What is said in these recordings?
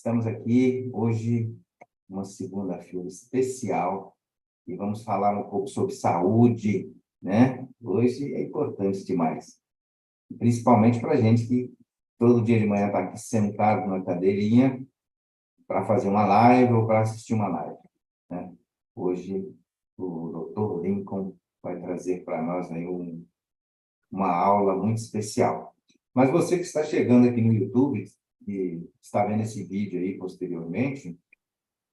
Estamos aqui hoje, uma segunda-feira especial, e vamos falar um pouco sobre saúde, né? Hoje é importante demais, principalmente para a gente que todo dia de manhã está aqui sentado na cadeirinha para fazer uma live ou para assistir uma live, né? Hoje, o Dr. Lincoln vai trazer para nós aí uma aula muito especial. Mas você que está chegando aqui no YouTube e está vendo esse vídeo aí posteriormente,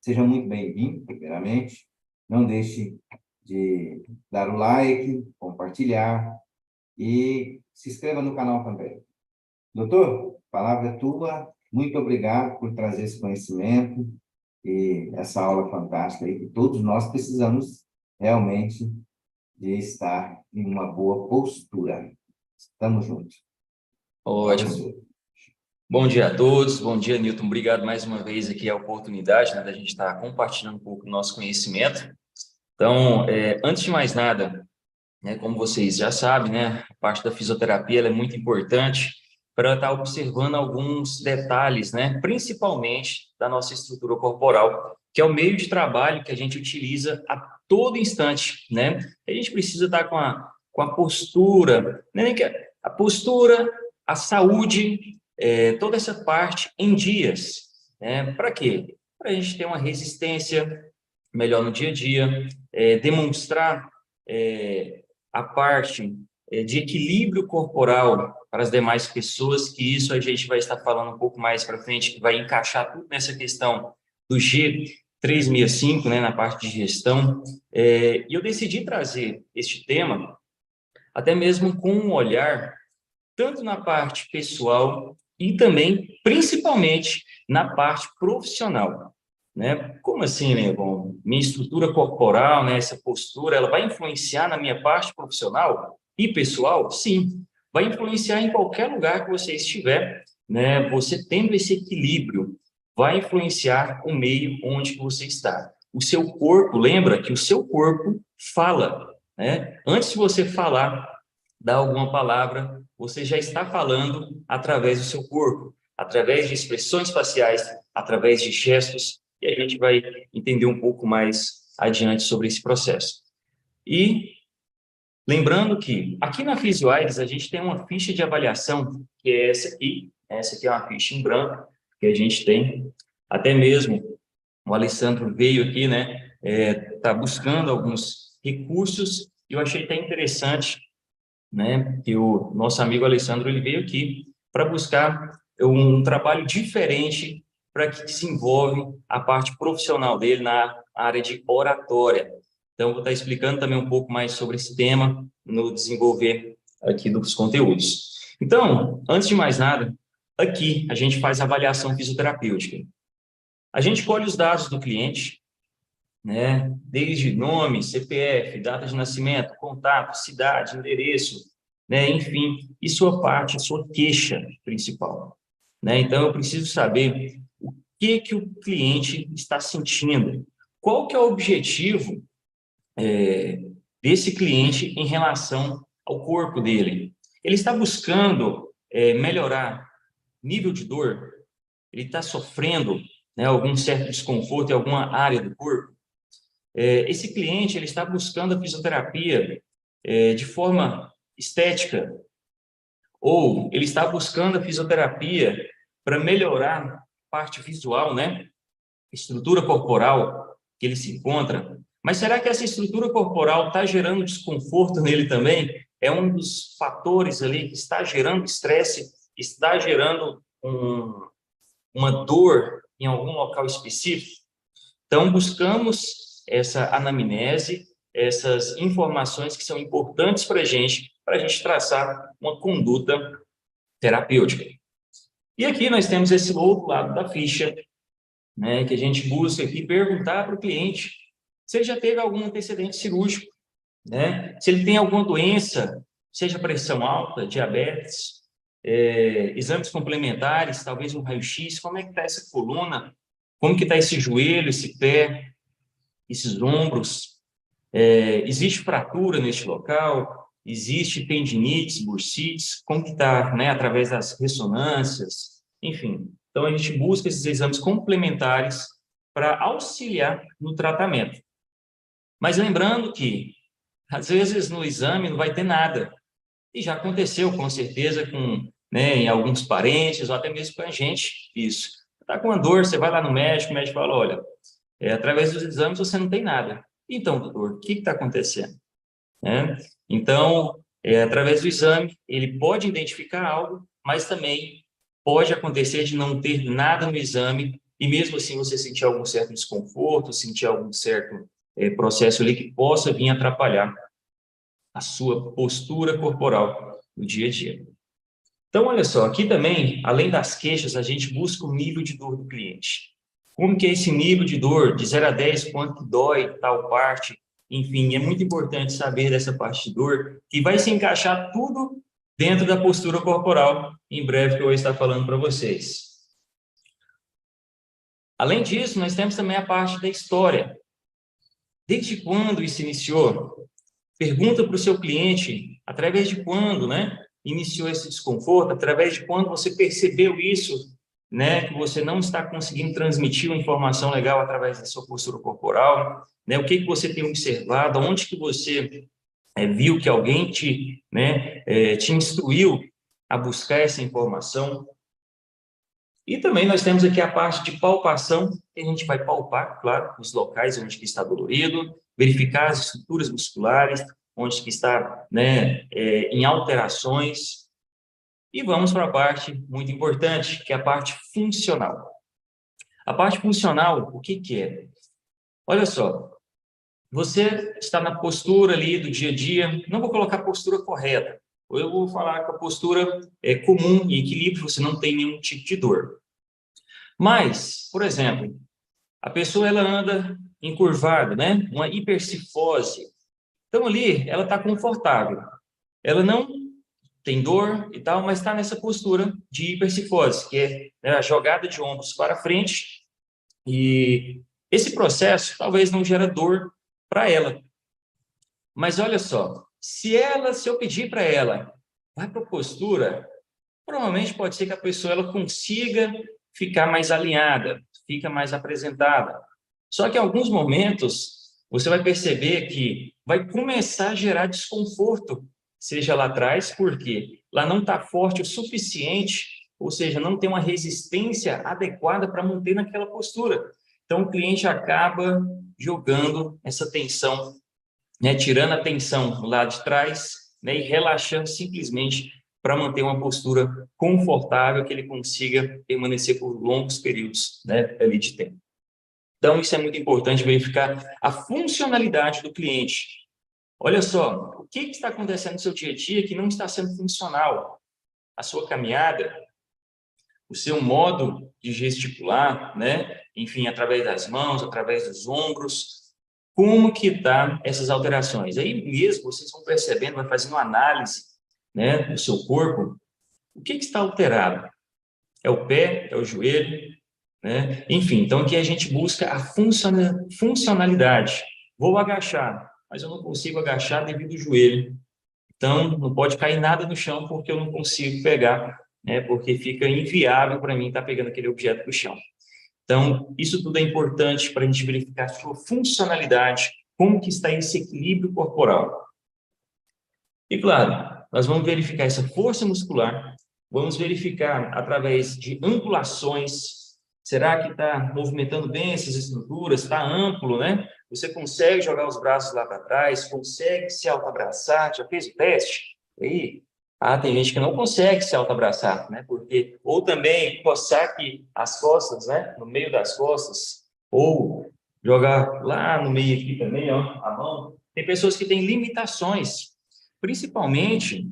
seja muito bem-vindo, primeiramente. Não deixe de dar o like, compartilhar e se inscreva no canal também. Doutor, a palavra é tua. Muito obrigado por trazer esse conhecimento e essa aula fantástica aí, que todos nós precisamos realmente de estar em uma boa postura. Estamos juntos. Ótimo. Bom dia a todos, bom dia, Newton. Obrigado mais uma vez aqui a oportunidade, né, da gente estar compartilhando um pouco do nosso conhecimento. Então, antes de mais nada, né, como vocês já sabem, né, a parte da fisioterapia ela é muito importante para estar observando alguns detalhes, né, principalmente da nossa estrutura corporal, que é o meio de trabalho que a gente utiliza a todo instante, né? A gente precisa estar com a postura, né, a postura, a saúde, toda essa parte em dias, né? Para quê? Para a gente ter uma resistência melhor no dia a dia, demonstrar a parte de equilíbrio corporal para as demais pessoas, que isso a gente vai estar falando um pouco mais para frente, que vai encaixar tudo nessa questão do G365, né, na parte de gestão. E eu decidi trazer este tema até mesmo com um olhar tanto na parte pessoal e também, principalmente, na parte profissional, né? Como assim, né? Bom, minha estrutura corporal, né? Essa postura, ela vai influenciar na minha parte profissional e pessoal? Sim, vai influenciar em qualquer lugar que você estiver, né? Você tendo esse equilíbrio, vai influenciar o meio onde você está. O seu corpo, lembra que o seu corpo fala, né? Antes de você falar, dar alguma palavra, você já está falando através do seu corpo, através de expressões faciais, através de gestos, e a gente vai entender um pouco mais adiante sobre esse processo. E lembrando que aqui na Fisioaides a gente tem uma ficha de avaliação, que é essa aqui é uma ficha em branco que a gente tem, até mesmo o Alessandro veio aqui, né, tá buscando alguns recursos, e eu achei até interessante, né, que o nosso amigo Alessandro ele veio aqui para buscar um trabalho diferente para que desenvolve a parte profissional dele na área de oratória. Então, vou estar explicando também um pouco mais sobre esse tema no desenvolver aqui dos conteúdos. Então, antes de mais nada, aqui a gente faz a avaliação fisioterapêutica. A gente colhe os dados do cliente, né? Desde nome, CPF, data de nascimento, contato, cidade, endereço, né? Enfim, e sua parte, sua queixa principal, né? Então, eu preciso saber o que o cliente está sentindo, qual que é o objetivo desse cliente em relação ao corpo dele. Ele está buscando melhorar nível de dor, ele está sofrendo, né, algum certo desconforto em alguma área do corpo. Esse cliente ele está buscando a fisioterapia de forma estética, ou ele está buscando a fisioterapia para melhorar a parte visual, né? Estrutura corporal que ele se encontra. Mas será que essa estrutura corporal está gerando desconforto nele também? É um dos fatores ali que está gerando estresse, está gerando uma dor em algum local específico? Então, buscamos essa anamnese, essas informações que são importantes para a gente traçar uma conduta terapêutica. E aqui nós temos esse outro lado da ficha, né, que a gente busca aqui perguntar para o cliente se ele já teve algum antecedente cirúrgico, né, se ele tem alguma doença, seja pressão alta, diabetes, exames complementares, talvez um raio-x, como é que está essa coluna, como que está esse joelho, esse pé, esses ombros, existe fratura neste local, existe tendinites, bursites, como que está, né, através das ressonâncias, enfim, Então, a gente busca esses exames complementares para auxiliar no tratamento. Mas lembrando que, às vezes, no exame não vai ter nada. E já aconteceu, com certeza, com, né, em alguns parentes, ou até mesmo com a gente, isso. Está com uma dor, você vai lá no médico, o médico fala, olha, através dos exames você não tem nada. Então, doutor, o que está acontecendo? Né? Então, através do exame, ele pode identificar algo, mas também pode acontecer de não ter nada no exame e mesmo assim você sentir algum certo desconforto, sentir algum certo processo ali que possa vir atrapalhar a sua postura corporal no dia a dia. Então, olha só, aqui também, além das queixas, a gente busca o nível de dor do cliente. Como que é esse nível de dor, de 0 a 10, quanto dói tal parte? Enfim, é muito importante saber dessa parte de dor, que vai se encaixar tudo dentro da postura corporal, em breve que eu vou estar falando para vocês. Além disso, nós temos também a parte da história. Desde quando isso iniciou? Pergunta para o seu cliente, através de quando, né, iniciou esse desconforto, através de quando você percebeu isso, né, que você não está conseguindo transmitir uma informação legal através da sua postura corporal, né, o que que você tem observado, onde que você viu que alguém te, né, te instruiu a buscar essa informação. E também nós temos aqui a parte de palpação, que a gente vai palpar, claro, os locais onde que está dolorido, verificar as estruturas musculares, onde que está, né, em alterações. E vamos para a parte muito importante, que é a parte funcional. A parte funcional, o que que é? Olha só, você está na postura ali do dia a dia, não vou colocar a postura correta, eu vou falar com a postura comum e equilíbrio, você não tem nenhum tipo de dor. Mas, por exemplo, a pessoa ela anda encurvada, né? Uma hipercifose. Então ali ela está confortável. Ela não tem dor e tal, mas está nessa postura de hipercifose, que é, né, a jogada de ombros para frente. E esse processo talvez não gera dor para ela. Mas olha só, se eu pedir para ela, vai para a postura, provavelmente pode ser que a pessoa ela consiga ficar mais alinhada, fica mais apresentada. Só que em alguns momentos você vai perceber que vai começar a gerar desconforto, seja lá atrás, porque lá não está forte o suficiente, ou seja, não tem uma resistência adequada para manter naquela postura. Então o cliente acaba jogando essa tensão, né, tirando a tensão lá de trás, né, e relaxando simplesmente para manter uma postura confortável que ele consiga permanecer por longos períodos, né, ali de tempo. Então, isso é muito importante, verificar a funcionalidade do cliente. Olha só, o que está acontecendo no seu dia a dia que não está sendo funcional? A sua caminhada, o seu modo de gesticular, né? Enfim, através das mãos, através dos ombros, como que tá essas alterações? Aí mesmo vocês vão percebendo, vai fazendo uma análise, né, do seu corpo, o que está alterado? É o pé, é o joelho, né? Enfim, então aqui a gente busca a funcionalidade. Vou agachar, mas eu não consigo agachar devido ao joelho. Então, não pode cair nada no chão porque eu não consigo pegar, né? Porque fica inviável para mim estar pegando aquele objeto do chão. Então, isso tudo é importante para a gente verificar a sua funcionalidade, como que está esse equilíbrio corporal. E, claro, nós vamos verificar essa força muscular, vamos verificar através de angulações, será que está movimentando bem essas estruturas, está amplo, né? Você consegue jogar os braços lá para trás, consegue se autoabraçar, já fez o teste? Aí, tem gente que não consegue se autoabraçar, né? Porque, ou também coçar aqui as costas, né? No meio das costas, ou jogar lá no meio aqui também, ó, a mão. Tem pessoas que têm limitações, principalmente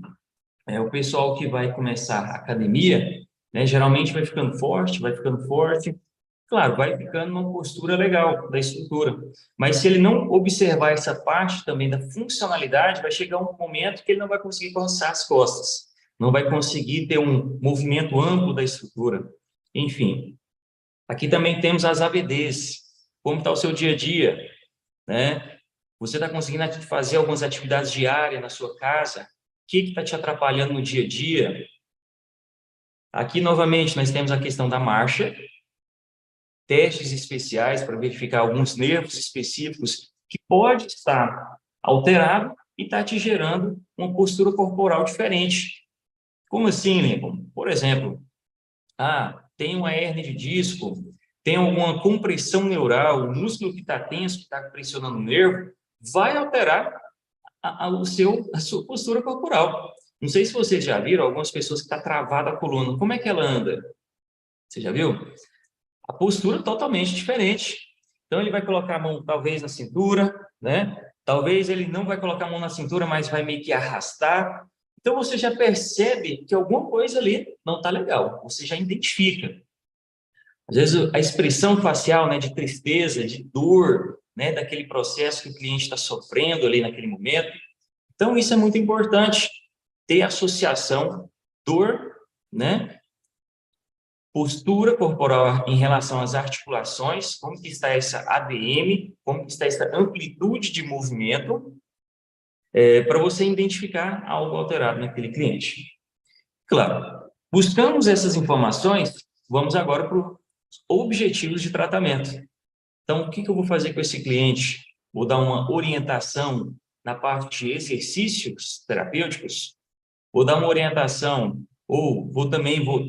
o pessoal que vai começar a academia, né? Geralmente vai ficando forte, vai ficando forte. Claro, vai ficando numa postura legal da estrutura. Mas se ele não observar essa parte também da funcionalidade, vai chegar um momento que ele não vai conseguir coçar as costas, não vai conseguir ter um movimento amplo da estrutura. Enfim, aqui também temos as ABDs. Como está o seu dia a dia, né? Você está conseguindo fazer algumas atividades diárias na sua casa? O que está te atrapalhando no dia a dia? Aqui, novamente, nós temos a questão da marcha, testes especiais para verificar alguns nervos específicos que pode estar alterado e está te gerando uma postura corporal diferente. Como assim, Lincoln? Por exemplo, tem uma hérnia de disco, tem alguma compressão neural, o músculo que está tenso, que está pressionando o nervo, vai alterar a sua postura corporal. Não sei se vocês já viram algumas pessoas que estão travada a coluna. Como é que ela anda? Você já viu? A postura totalmente diferente. Então, ele vai colocar a mão, talvez, na cintura, né? Talvez ele não vai colocar a mão na cintura, mas vai meio que arrastar. Então, você já percebe que alguma coisa ali não está legal. Você já identifica. Às vezes, a expressão facial, né, de tristeza, de dor, né, daquele processo que o cliente está sofrendo ali naquele momento. Então, isso é muito importante, ter associação dor, né, postura corporal em relação às articulações, como que está essa ADM, como que está essa amplitude de movimento, para você identificar algo alterado naquele cliente. Claro, buscamos essas informações, vamos agora para os objetivos de tratamento. Então, o que eu vou fazer com esse cliente? Vou dar uma orientação na parte de exercícios terapêuticos, vou dar uma orientação, ou vou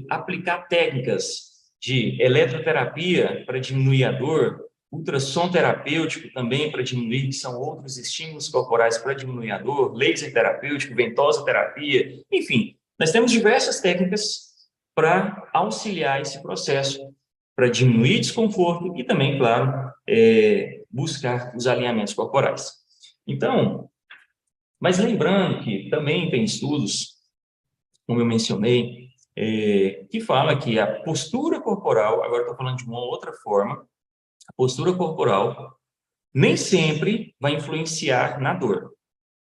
aplicar técnicas de eletroterapia para diminuir a dor, ultrassom terapêutico também para diminuir, que são outros estímulos corporais para diminuir a dor, laser terapêutico, ventosa terapia, enfim, nós temos diversas técnicas para auxiliar esse processo, para diminuir desconforto e também, claro, buscar os alinhamentos corporais. Então, mas lembrando que também tem estudos, como eu mencionei, que fala que a postura corporal, agora estou falando de uma outra forma, a postura corporal nem sempre vai influenciar na dor,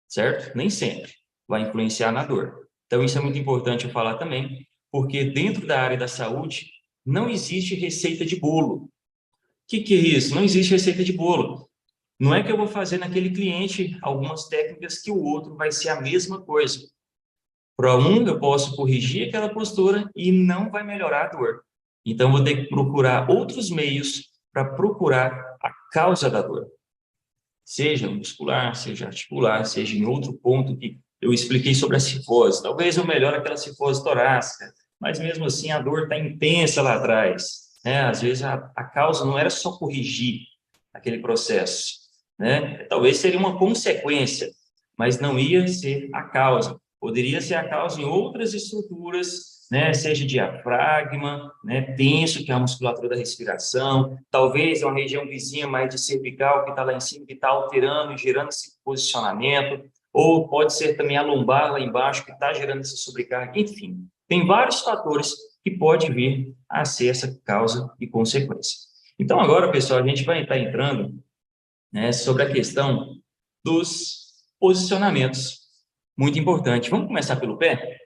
certo? Nem sempre vai influenciar na dor. Então, isso é muito importante eu falar também, porque dentro da área da saúde não existe receita de bolo. O que é isso? Não existe receita de bolo. Não é que eu vou fazer naquele cliente algumas técnicas que o outro vai ser a mesma coisa. Para um, eu posso corrigir aquela postura e não vai melhorar a dor. Então, vou ter que procurar outros meios para procurar a causa da dor. Seja muscular, seja articular, seja em outro ponto que eu expliquei sobre a cifose. Talvez eu melhore aquela cifose torácica, mas mesmo assim a dor está intensa lá atrás. Né? Às vezes a causa não era só corrigir aquele processo. Né? Talvez seria uma consequência, mas não ia ser a causa. Poderia ser a causa em outras estruturas, né? Seja diafragma, né? Tenso, que é a musculatura da respiração, talvez é uma região vizinha mais de cervical, que está lá em cima, que está alterando e gerando esse posicionamento, ou pode ser também a lombar lá embaixo, que está gerando essa sobrecarga, enfim. Tem vários fatores que pode vir a ser essa causa e consequência. Então, agora, pessoal, a gente vai estar entrando, né, sobre a questão dos posicionamentos. Muito importante. Vamos começar pelo pé?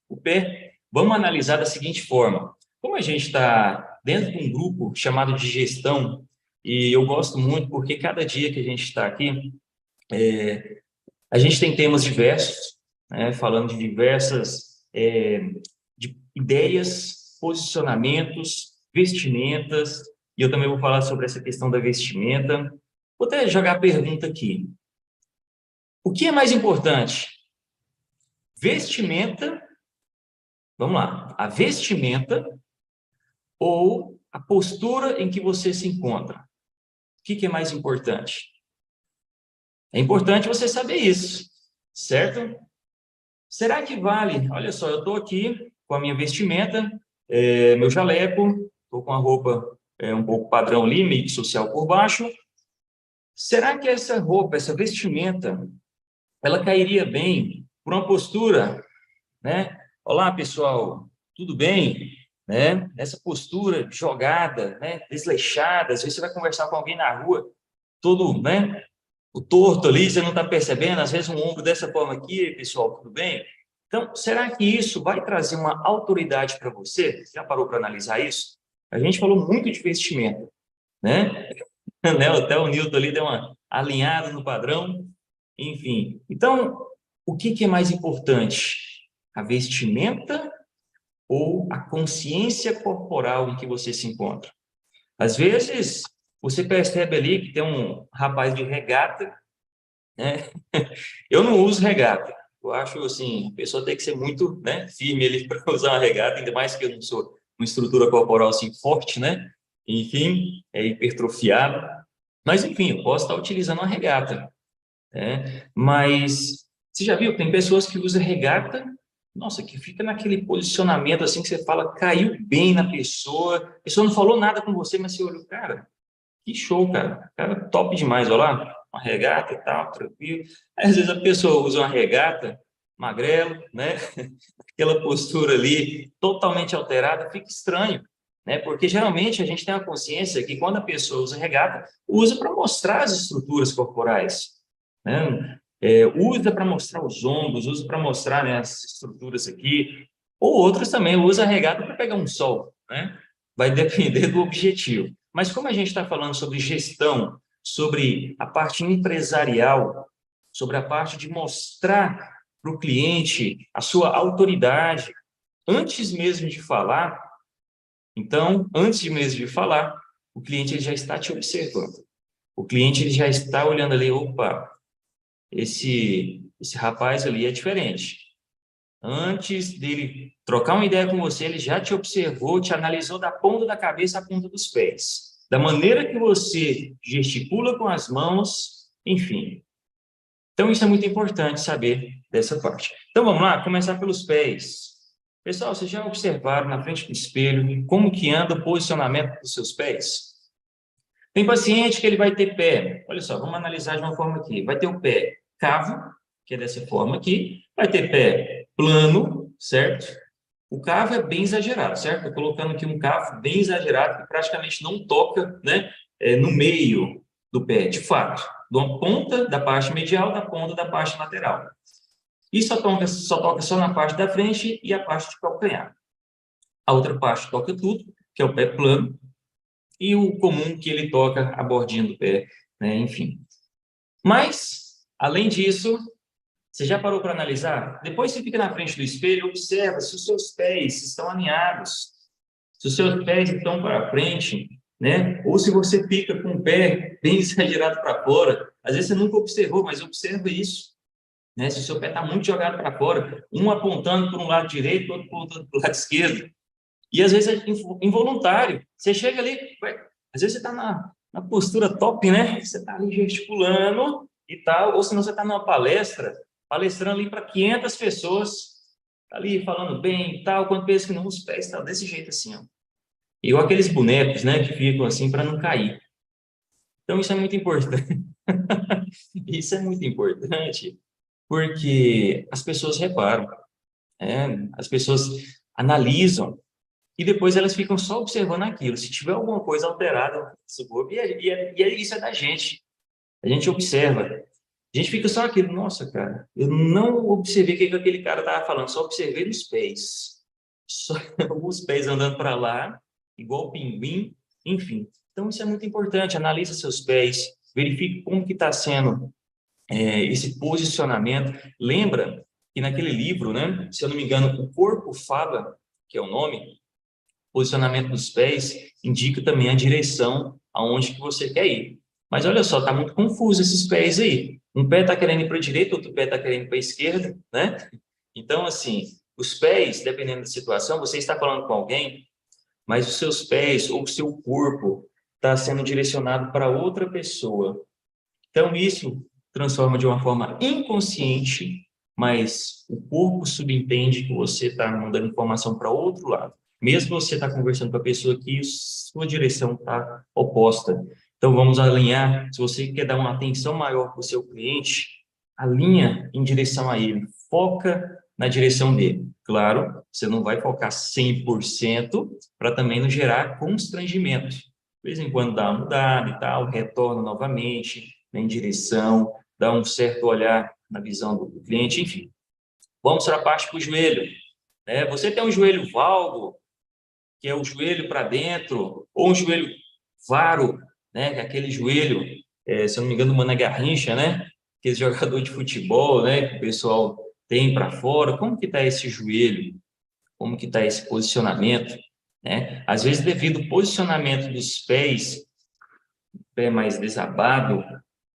O pé, vamos analisar da seguinte forma. Como a gente está dentro de um grupo chamado de gestão, e eu gosto muito porque cada dia que a gente está aqui, a gente tem temas diversos, né, falando de diversas de ideias, posicionamentos, vestimentas, e eu também vou falar sobre essa questão da vestimenta. Vou até jogar a pergunta aqui. O que é mais importante? Vestimenta, vamos lá, a vestimenta ou a postura em que você se encontra? O que é mais importante? É importante você saber isso, certo? Será que vale? Olha só, eu estou aqui com a minha vestimenta, meu jaleco, estou com a roupa um pouco padrão ali, meio que social por baixo. Será que essa roupa, essa vestimenta, ela cairia bem por uma postura, né? Olá, pessoal, tudo bem? Né? Essa postura jogada, né? Desleixada, às vezes você vai conversar com alguém na rua, todo, né? O torto ali, você não está percebendo, às vezes um ombro dessa forma aqui, pessoal, tudo bem? Então, será que isso vai trazer uma autoridade para você? Já parou para analisar isso? A gente falou muito de vestimento, né? Até o Newton ali deu uma alinhada no padrão, enfim. Então, o que é mais importante? A vestimenta ou a consciência corporal em que você se encontra. Às vezes, você percebe ali que tem um rapaz de regata, né? Eu não uso regata. Eu acho, assim, a pessoa tem que ser muito, né, firme ali para usar uma regata, ainda mais que eu não sou uma estrutura corporal assim forte, né? Enfim, é hipertrofiado. Mas, enfim, eu posso estar utilizando uma regata, né? Mas você já viu, tem pessoas que usam regata, nossa, que fica naquele posicionamento assim que você fala, caiu bem na pessoa, a pessoa não falou nada com você, mas você olhou, cara, que show, cara. Cara, top demais, olha lá, uma regata e tal, tranquilo. Aí, às vezes a pessoa usa uma regata, magrelo, né? Aquela postura ali totalmente alterada, fica estranho, né? Porque geralmente a gente tem a consciência que quando a pessoa usa regata, usa para mostrar as estruturas corporais, né? Usa para mostrar os ombros, usa para mostrar, né, as estruturas aqui, ou outros também usam a regata para pegar um sol, né? Vai depender do objetivo. Mas como a gente está falando sobre gestão, sobre a parte empresarial, sobre a parte de mostrar para o cliente a sua autoridade, antes mesmo de falar, então, antes mesmo de falar, o cliente ele já está te observando. O cliente ele já está olhando ali, opa, esse rapaz ali é diferente. Antes dele trocar uma ideia com você, ele já te observou, te analisou da ponta da cabeça à ponta dos pés. Da maneira que você gesticula com as mãos, enfim. Então, isso é muito importante saber dessa parte. Então, vamos lá, começar pelos pés. Pessoal, vocês já observaram na frente do espelho como que anda o posicionamento dos seus pés? Tem paciente que ele vai ter pé, olha só, vamos analisar de uma forma aqui. Vai ter o pé cavo, que é dessa forma aqui, vai ter pé plano, certo? O cavo é bem exagerado, certo? Estou colocando aqui um cavo bem exagerado que praticamente não toca, né, no meio do pé, de fato, de uma ponta da parte medial da ponta da parte lateral. E só toca só na parte da frente e a parte de calcanhar. A outra parte toca tudo, que é o pé plano, e o comum que ele toca a bordinha do pé, né? Enfim. Mas, além disso, você já parou para analisar? Depois você fica na frente do espelho, observa se os seus pés estão alinhados, se os seus pés estão para frente, né? Ou se você fica com o pé bem exagerado para fora. Às vezes você nunca observou, mas observa isso, né? Se o seu pé está muito jogado para fora, um apontando para um lado direito, outro apontando para o lado esquerdo. E às vezes é involuntário. Você chega ali, às vezes você está na postura top, né? Você está ali gesticulando e tal, ou senão você está numa palestra, palestrando ali para 500 pessoas, tá ali falando bem e tal, quando pensa que não, os pés estão desse jeito assim, ó. E ou aqueles bonecos, né, que ficam assim para não cair. Então isso é muito importante. Isso é muito importante porque as pessoas reparam, né? As pessoas analisam e depois elas ficam só observando aquilo. Se tiver alguma coisa alterada, isso é da gente. A gente observa. A gente fica só aquilo, nossa, cara, eu não observei o que aquele cara estava falando, só observei os pés. Só os pés andando para lá, igual pinguim, enfim. Então, isso é muito importante. Analisa seus pés, verifique como que está sendo esse posicionamento. Lembra que naquele livro, né, se eu não me engano, O Corpo Fala, que é o nome, posicionamento dos pés indica também a direção aonde que você quer ir. Mas olha só, tá muito confuso esses pés aí. Um pé está querendo ir para a direita, outro pé está querendo ir para a esquerda, né? Então, assim, os pés, dependendo da situação, você está falando com alguém, mas os seus pés ou o seu corpo está sendo direcionado para outra pessoa. Então, isso transforma de uma forma inconsciente, mas o corpo subentende que você está mandando informação para outro lado. Mesmo você está conversando com a pessoa que sua direção está oposta. Então, vamos alinhar. Se você quer dar uma atenção maior para o seu cliente, alinha em direção a ele. Foca na direção dele. Claro, você não vai focar 100% para também não gerar constrangimento. De vez em quando dá uma mudada e tal, retorna novamente, em direção, dá um certo olhar na visão do cliente, enfim. Vamos para a parte do joelho, né? Você tem um joelho valgo, que é o joelho para dentro, ou um joelho varo, né? Que é aquele joelho, se eu não me engano, Mané Garrincha, né? Aquele jogador de futebol, né? Que o pessoal tem para fora. Como que está esse joelho? como que está esse posicionamento, né? Às vezes, devido ao posicionamento dos pés, pé mais desabado,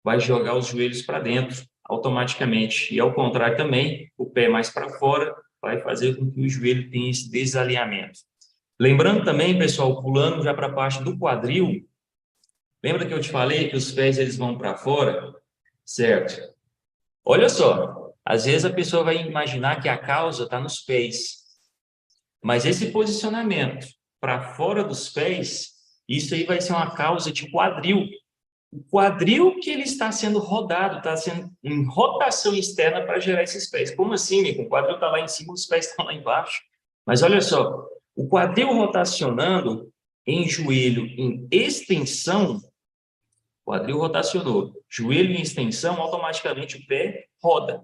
vai jogar os joelhos para dentro automaticamente. E ao contrário também, o pé mais para fora vai fazer com que o joelho tenha esse desalinhamento. Lembrando também, pessoal, pulando já para a parte do quadril, lembra que eu te falei que os pés eles vão para fora, certo? Olha só, às vezes a pessoa vai imaginar que a causa está nos pés, mas esse posicionamento para fora dos pés, isso aí vai ser uma causa de quadril. O quadril que ele está sendo rodado, está sendo em rotação externa para gerar esses pés. Como assim, Nico? O quadril está lá em cima, os pés estão lá embaixo. Mas olha só, o quadril rotacionando em joelho em extensão, quadril rotacionou, joelho em extensão, automaticamente o pé roda.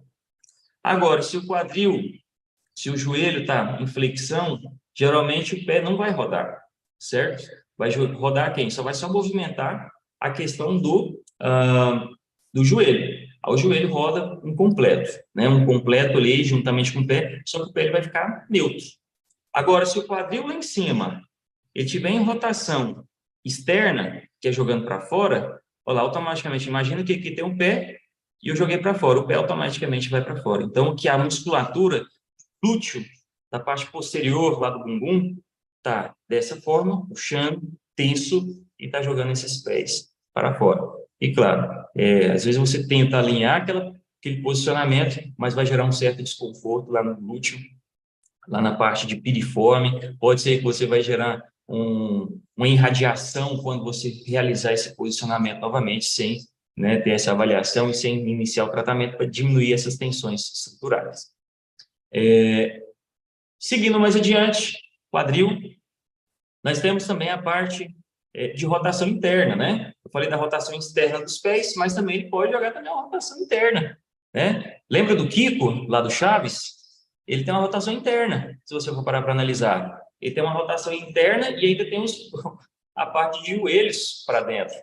Agora, se o joelho está em flexão, geralmente o pé não vai rodar, certo? Vai rodar quem? Só vai só movimentar a questão do joelho. O joelho roda um completo, né? Um completo ali juntamente com o pé, só que o pé ele vai ficar neutro. Agora, se o quadril lá em cima ele estiver em rotação externa, que é jogando para fora, olha lá, automaticamente, imagina que aqui tem um pé e eu joguei para fora, o pé automaticamente vai para fora. Então, que a musculatura glúteo da parte posterior lá do bumbum tá dessa forma, puxando, tenso e tá jogando esses pés para fora. E claro, às vezes você tenta alinhar aquele posicionamento, mas vai gerar um certo desconforto lá no glúteo, lá na parte de piriforme. Pode ser que você vai gerar uma irradiação quando você realizar esse posicionamento novamente, sem, né, ter essa avaliação e sem iniciar o tratamento para diminuir essas tensões estruturais. Seguindo mais adiante, quadril, nós temos também a parte de rotação interna, né? Eu falei da rotação externa dos pés, mas também ele pode jogar também uma rotação interna, né? Lembra do Kiko, lá do Chaves? Ele tem uma rotação interna, se você for parar para analisar. Ele tem uma rotação interna e ainda tem a parte de joelhos para dentro.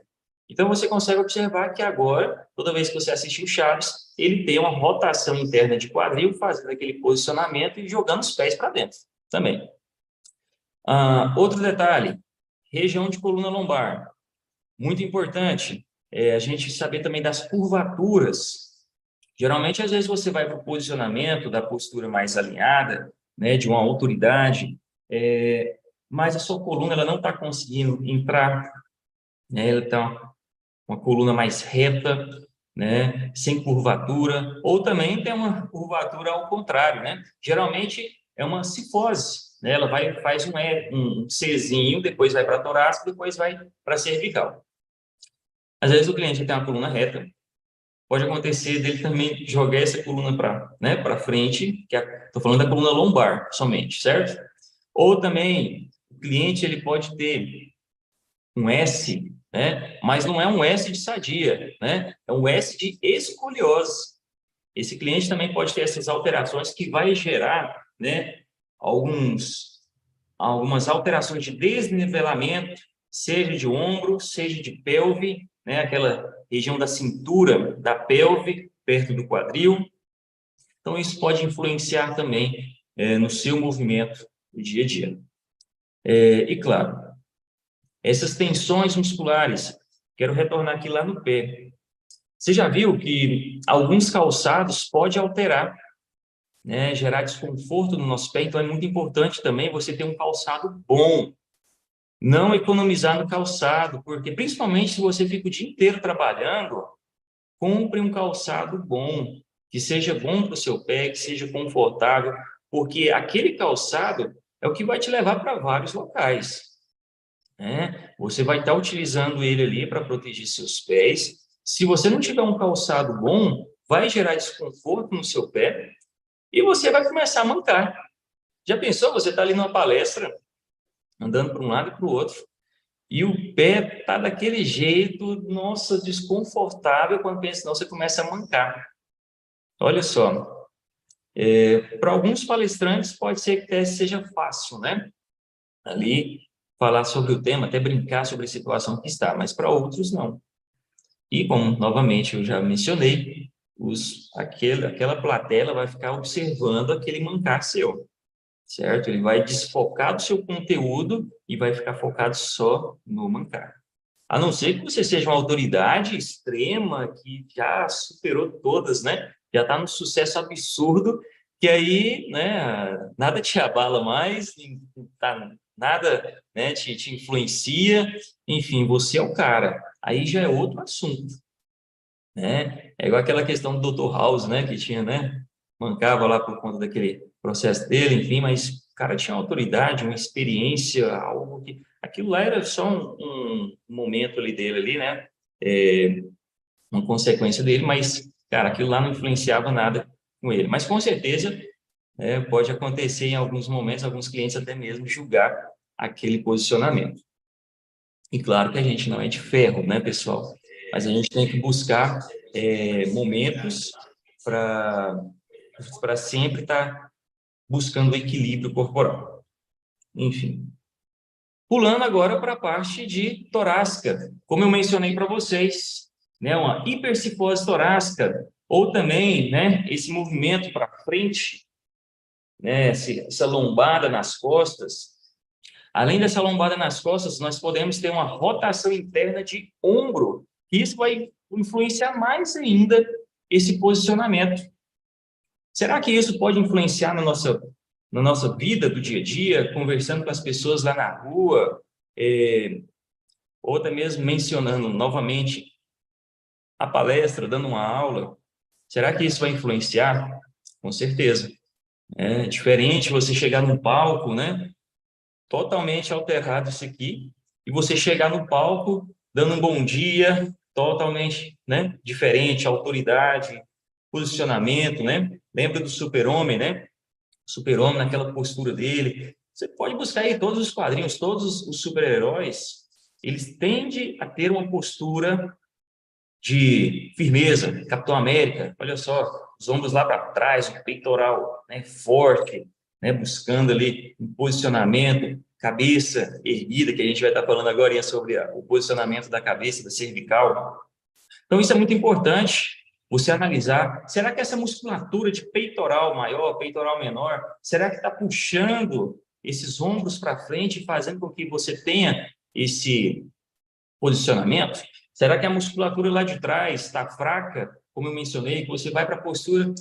Então, você consegue observar que agora, toda vez que você assistir o Chaves, ele tem uma rotação interna de quadril, fazendo aquele posicionamento e jogando os pés para dentro também. Outro detalhe, região de coluna lombar. Muito importante a gente saber também das curvaturas. Geralmente, às vezes, você vai para o posicionamento da postura mais alinhada, né, de uma autoridade, mas a sua coluna ela não está conseguindo entrar, né, ela está uma coluna mais reta, né, sem curvatura, ou também tem uma curvatura ao contrário, né? Geralmente é uma cifose, né? Ela faz um Czinho, depois vai para torácica, depois vai para cervical. Às vezes o cliente tem uma coluna reta, pode acontecer dele também jogar essa coluna para, né, para frente, que estou falando da coluna lombar somente, certo? Ou também o cliente ele pode ter um S, né? Mas não é um S de sadia, né? É um S de escoliose. Esse cliente também pode ter essas alterações que vai gerar, né, algumas alterações de desnivelamento, seja de ombro, seja de pelve, né? Aquela região da cintura, da pelve, perto do quadril. Então, isso pode influenciar também no seu movimento do dia a dia. E, claro, essas tensões musculares, quero retornar aqui lá no pé. Você já viu que alguns calçados podem alterar, né, gerar desconforto no nosso pé, então é muito importante também você ter um calçado bom, não economizar no calçado, porque principalmente se você fica o dia inteiro trabalhando, compre um calçado bom, que seja bom para o seu pé, que seja confortável, porque aquele calçado é o que vai te levar para vários locais, né? Você vai estar utilizando ele ali para proteger seus pés. Se você não tiver um calçado bom, vai gerar desconforto no seu pé e você vai começar a mancar. Já pensou? Você está ali numa palestra, andando para um lado e para o outro, e o pé está daquele jeito, nossa, desconfortável, quando pensa, não, você começa a mancar. Olha só, para alguns palestrantes pode ser que até seja fácil, né? Ali, falar sobre o tema, até brincar sobre a situação que está, mas para outros não. E como, novamente, eu já mencionei, aquela plateia vai ficar observando aquele mancar seu. certo? Ele vai desfocar do seu conteúdo e vai ficar focado só no mancar. A não ser que você seja uma autoridade extrema, que já superou todas, né? Já está no sucesso absurdo, que aí, né, nada te abala mais, nada, né, te influencia, enfim, você é o cara. Aí já é outro assunto, né? É igual aquela questão do Dr. House, né, que tinha, né, mancava lá por conta daquele processo dele, enfim, mas o cara tinha uma autoridade, uma experiência, algo que... Aquilo lá era só um momento ali dele, ali, né? Uma consequência dele, mas, cara, aquilo lá não influenciava nada com ele. Mas, com certeza, pode acontecer em alguns momentos, alguns clientes até mesmo julgar aquele posicionamento. E claro que a gente não é de ferro, né, pessoal? Mas a gente tem que buscar momentos para sempre estar buscando o equilíbrio corporal. Enfim. Pulando agora para a parte de torácica. Como eu mencionei para vocês, né, uma hipercifose torácica, ou também, né, esse movimento para frente, né, essa lombada nas costas. Além dessa lombada nas costas, nós podemos ter uma rotação interna de ombro. Isso vai influenciar mais ainda esse posicionamento. Será que isso pode influenciar na nossa vida do dia a dia, conversando com as pessoas lá na rua, ou até mesmo mencionando novamente a palestra, dando uma aula? Será que isso vai influenciar? Com certeza. É diferente você chegar num palco, né? Totalmente alterado isso aqui, e você chegar no palco dando um bom dia, totalmente, né? Diferente, autoridade, posicionamento, né? Lembra do Super-Homem, né? Super-Homem naquela postura dele. Você pode buscar aí todos os quadrinhos, todos os super-heróis, eles tendem a ter uma postura de firmeza. Capitão América, olha só, os ombros lá para trás, o peitoral, né, forte, né, buscando ali um posicionamento, cabeça erguida, que a gente vai estar falando agora sobre o posicionamento da cabeça, da cervical. Então, isso é muito importante, você analisar, será que essa musculatura de peitoral maior, peitoral menor, será que está puxando esses ombros para frente, fazendo com que você tenha esse posicionamento? Será que a musculatura lá de trás está fraca, como eu mencionei, que você vai para a postura,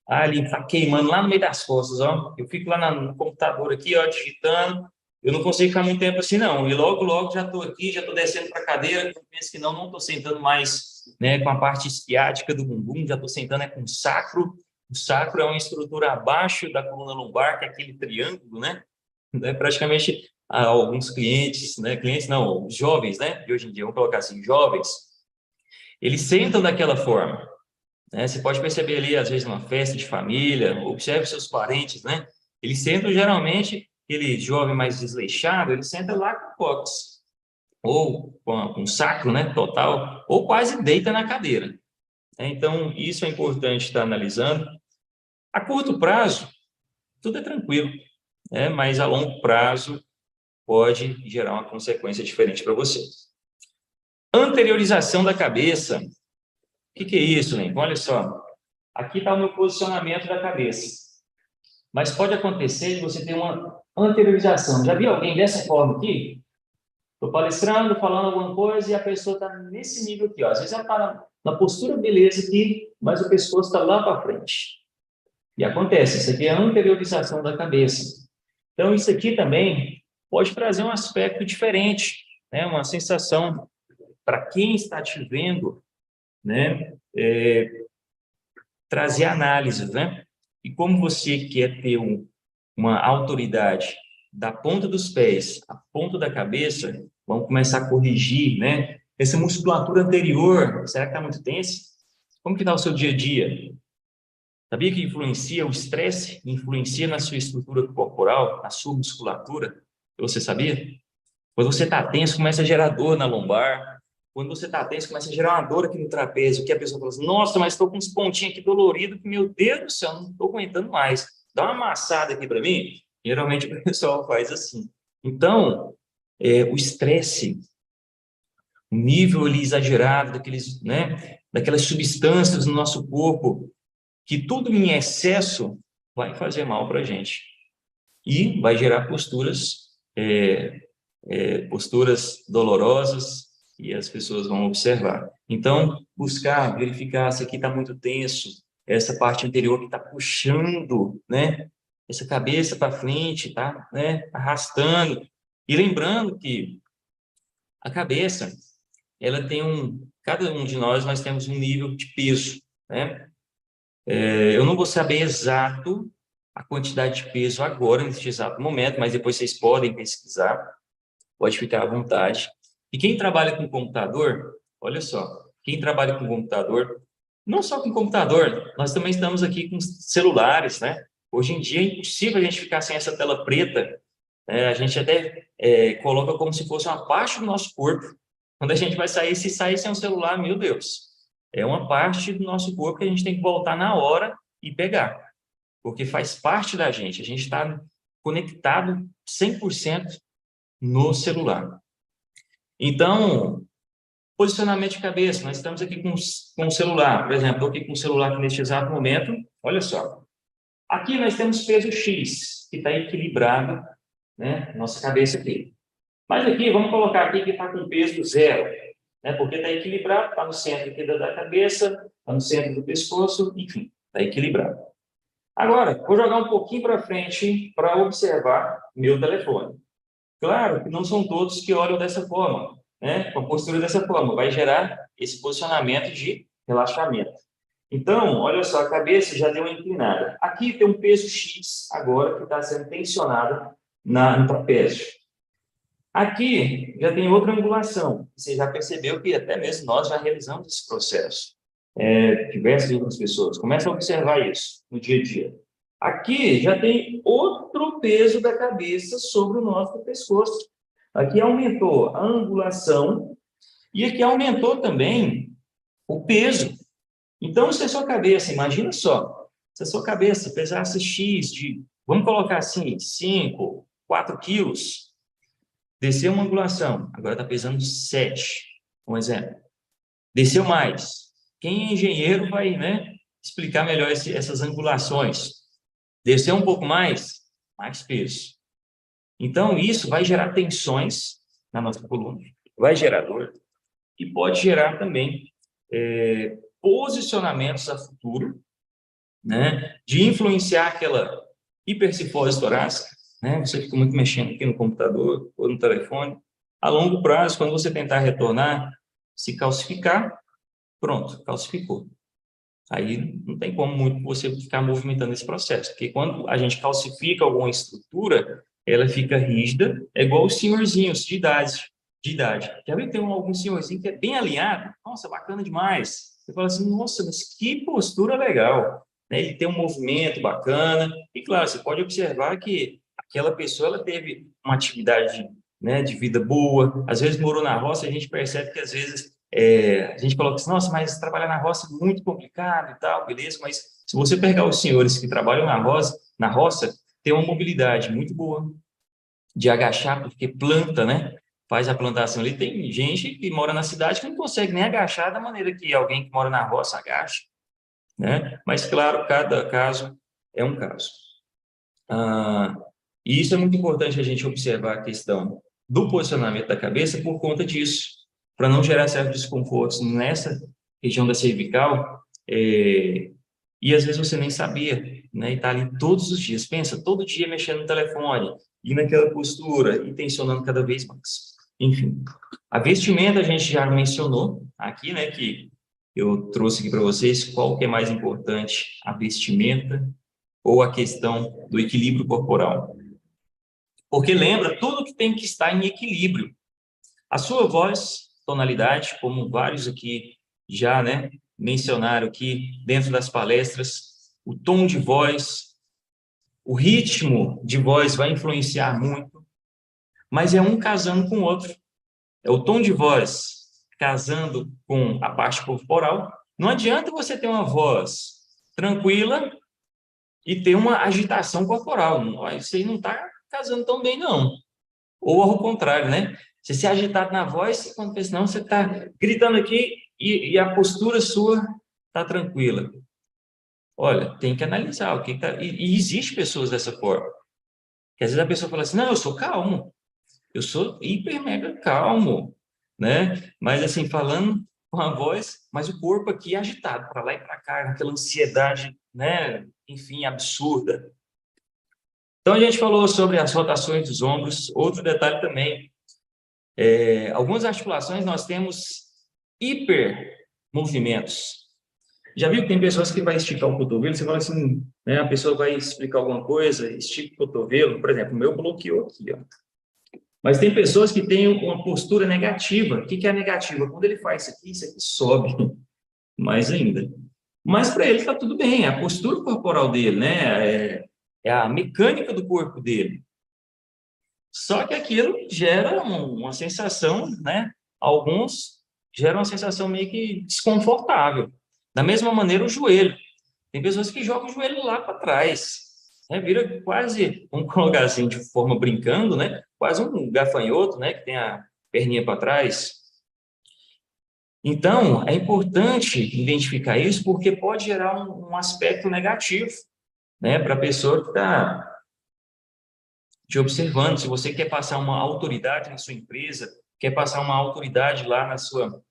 ali está queimando lá no meio das costas, ó. Eu fico lá no computador aqui, ó, digitando, eu não consigo ficar muito tempo assim, não. E logo, logo já estou aqui, já estou descendo para a cadeira, eu penso que não estou sentando mais, né, com a parte esquiática do bumbum, já estou sentando com o sacro. O sacro é uma estrutura abaixo da coluna lombar, que é aquele triângulo, né? Praticamente alguns clientes, né? Clientes não, jovens, né? De hoje em dia, vamos colocar assim, jovens, eles sentam daquela forma, né? Você pode perceber ali, às vezes, numa festa de família, observe seus parentes, né? Eles sentam geralmente, aquele jovem mais desleixado, ele senta lá com o cóccix, ou com o sacro, né? Total, ou quase deita na cadeira. Então, isso é importante estar analisando. A curto prazo, tudo é tranquilo, né? Mas a longo prazo, pode gerar uma consequência diferente para você. Anteriorização da cabeça. O que é isso, Lincoln? Olha só. Aqui está o meu posicionamento da cabeça. Mas pode acontecer de você ter uma anteriorização. Já viu alguém dessa forma aqui? Estou palestrando, falando alguma coisa e a pessoa está nesse nível aqui. Ó. Às vezes ela está na postura beleza aqui, mas o pescoço está lá para frente. E acontece, isso aqui é a anteriorização da cabeça. Então, isso aqui também pode trazer um aspecto diferente, né? Uma sensação para quem está te vendo, né? Trazer análises, né? E como você quer ter uma autoridade da ponta dos pés à ponta da cabeça, vamos começar a corrigir, né? Essa musculatura anterior, será que está muito tensa? Como que está o seu dia a dia? Sabia que influencia o estresse, influencia na sua estrutura corporal, na sua musculatura? Você sabia? Quando você está tenso, começa a gerar dor na lombar. Quando você está tenso, começa a gerar uma dor aqui no trapézio, que a pessoa fala assim, nossa, mas estou com uns pontinhos aqui doloridos, que, meu Deus do céu, não estou aguentando mais. Dá uma amassada aqui para mim. Geralmente o pessoal faz assim. Então, o estresse, o nível ali exagerado daqueles, né, daquelas substâncias no nosso corpo, que tudo em excesso vai fazer mal para a gente. e vai gerar posturas dolorosas e as pessoas vão observar. Então, buscar, verificar se aqui está muito tenso, essa parte anterior que está puxando, né? Essa cabeça para frente, tá, né? Arrastando. E lembrando que a cabeça, ela tem cada um de nós temos um nível de peso, né? Eu não vou saber exato a quantidade de peso agora, nesse exato momento, mas depois vocês podem pesquisar, pode ficar à vontade. E quem trabalha com computador, olha só, quem trabalha com computador, não só com computador, nós também estamos aqui com celulares, né? Hoje em dia é impossível a gente ficar sem essa tela preta, né? A gente até coloca como se fosse uma parte do nosso corpo. Quando a gente vai sair, se sair sem o celular, meu Deus, é uma parte do nosso corpo que a gente tem que voltar na hora e pegar, porque faz parte da gente. A gente está conectado 100% no celular. Então, posicionamento de cabeça, nós estamos aqui com o celular, por exemplo, estou aqui com o celular aqui neste exato momento, olha só. Aqui nós temos peso X, que está equilibrado, né, nossa cabeça aqui. Mas aqui, vamos colocar aqui que está com peso 0, né, porque está equilibrado, está no centro aqui da cabeça, está no centro do pescoço, enfim, está equilibrado. Agora, vou jogar um pouquinho para frente para observar meu telefone. Claro que não são todos que olham dessa forma, né? Com a postura dessa forma, vai gerar esse posicionamento de relaxamento. Então, olha só, a cabeça já deu uma inclinada. Aqui tem um peso X agora que está sendo tensionado no trapézio. Aqui já tem outra angulação. Você já percebeu que até mesmo nós já realizamos esse processo. Diversas outras pessoas. Começa a observar isso no dia a dia. Aqui já tem outro peso da cabeça sobre o nosso pescoço. Aqui aumentou a angulação e aqui aumentou também o peso. Então, se a sua cabeça, imagina só, se a sua cabeça pesasse X vamos colocar assim, 5, 4 quilos, desceu uma angulação, agora está pesando 7, um exemplo. Desceu mais. Quem é engenheiro vai, né, explicar melhor essas angulações. Desceu um pouco mais peso. Então, isso vai gerar tensões na nossa coluna, vai gerar dor e pode gerar também posicionamentos a futuro, né, de influenciar aquela hipercifose torácica, né, você fica muito mexendo aqui no computador ou no telefone. A longo prazo, quando você tentar retornar, se calcificar, pronto, calcificou. Aí não tem como muito você ficar movimentando esse processo, porque quando a gente calcifica alguma estrutura, ela fica rígida, é igual os senhorzinhos de idade. Já viu que tem algum senhorzinho que é bem alinhado? Nossa, bacana demais. Você fala assim, nossa, mas que postura legal, né? Ele tem um movimento bacana, e claro, você pode observar que aquela pessoa ela teve uma atividade, né, de vida boa, às vezes morou na roça, a gente percebe que às vezes a gente coloca assim, nossa, mas trabalhar na roça é muito complicado e tal, beleza, mas se você pegar os senhores que trabalham na roça, tem uma mobilidade muito boa de agachar, porque planta, né? Faz a plantação ali. Tem gente que mora na cidade que não consegue nem agachar da maneira que alguém que mora na roça agacha, né? Mas, claro, cada caso é um caso. E isso é muito importante a gente observar a questão do posicionamento da cabeça por conta disso, para não gerar certos desconfortos nessa região da cervical, e às vezes você nem sabia, né? E está ali todos os dias. Pensa, todo dia mexendo no telefone, e naquela postura, e tensionando cada vez mais. Enfim, a vestimenta a gente já mencionou aqui, né? Que eu trouxe aqui para vocês qual que é mais importante, a vestimenta ou a questão do equilíbrio corporal. Porque lembra, tudo que tem que estar em equilíbrio. A sua voz, tonalidade, como vários aqui já, né, mencionaram aqui dentro das palestras, o tom de voz, o ritmo de voz vai influenciar muito, mas é um casando com o outro. É o tom de voz casando com a parte corporal. Não adianta você ter uma voz tranquila e ter uma agitação corporal. Isso aí não está casando tão bem, não. Ou ao contrário, né? Você se agitar na voz, quando pensa, não, você está gritando aqui e a postura sua está tranquila. Olha, tem que analisar o que tá. E existe pessoas dessa forma. Que às vezes a pessoa fala assim, não, eu sou calmo, eu sou hiper mega calmo, né? Mas assim, falando com a voz, mas o corpo aqui é agitado, para lá e para cá, aquela ansiedade, né? Enfim, absurda. Então, a gente falou sobre as rotações dos ombros. Outro detalhe também, algumas articulações nós temos hipermovimentos. Já viu que tem pessoas que vai esticar o cotovelo, você fala assim, né, a pessoa vai explicar alguma coisa, estica o cotovelo, por exemplo, o meu bloqueou aqui, ó. Mas tem pessoas que têm uma postura negativa. O que é negativa? Quando ele faz isso aqui sobe mais ainda. Mas para ele está tudo bem, é a postura corporal dele, né? É a mecânica do corpo dele. Só que aquilo gera uma sensação, né? Alguns geram uma sensação meio que desconfortável. Da mesma maneira, o joelho. Tem pessoas que jogam o joelho lá para trás, né? Vira quase, vamos colocar assim, de forma brincando, né? Quase um gafanhoto, né? Que tem a perninha para trás. Então, é importante identificar isso porque pode gerar um aspecto negativo, né? Para a pessoa que está te observando. Se você quer passar uma autoridade na sua empresa, quer passar uma autoridade lá na sua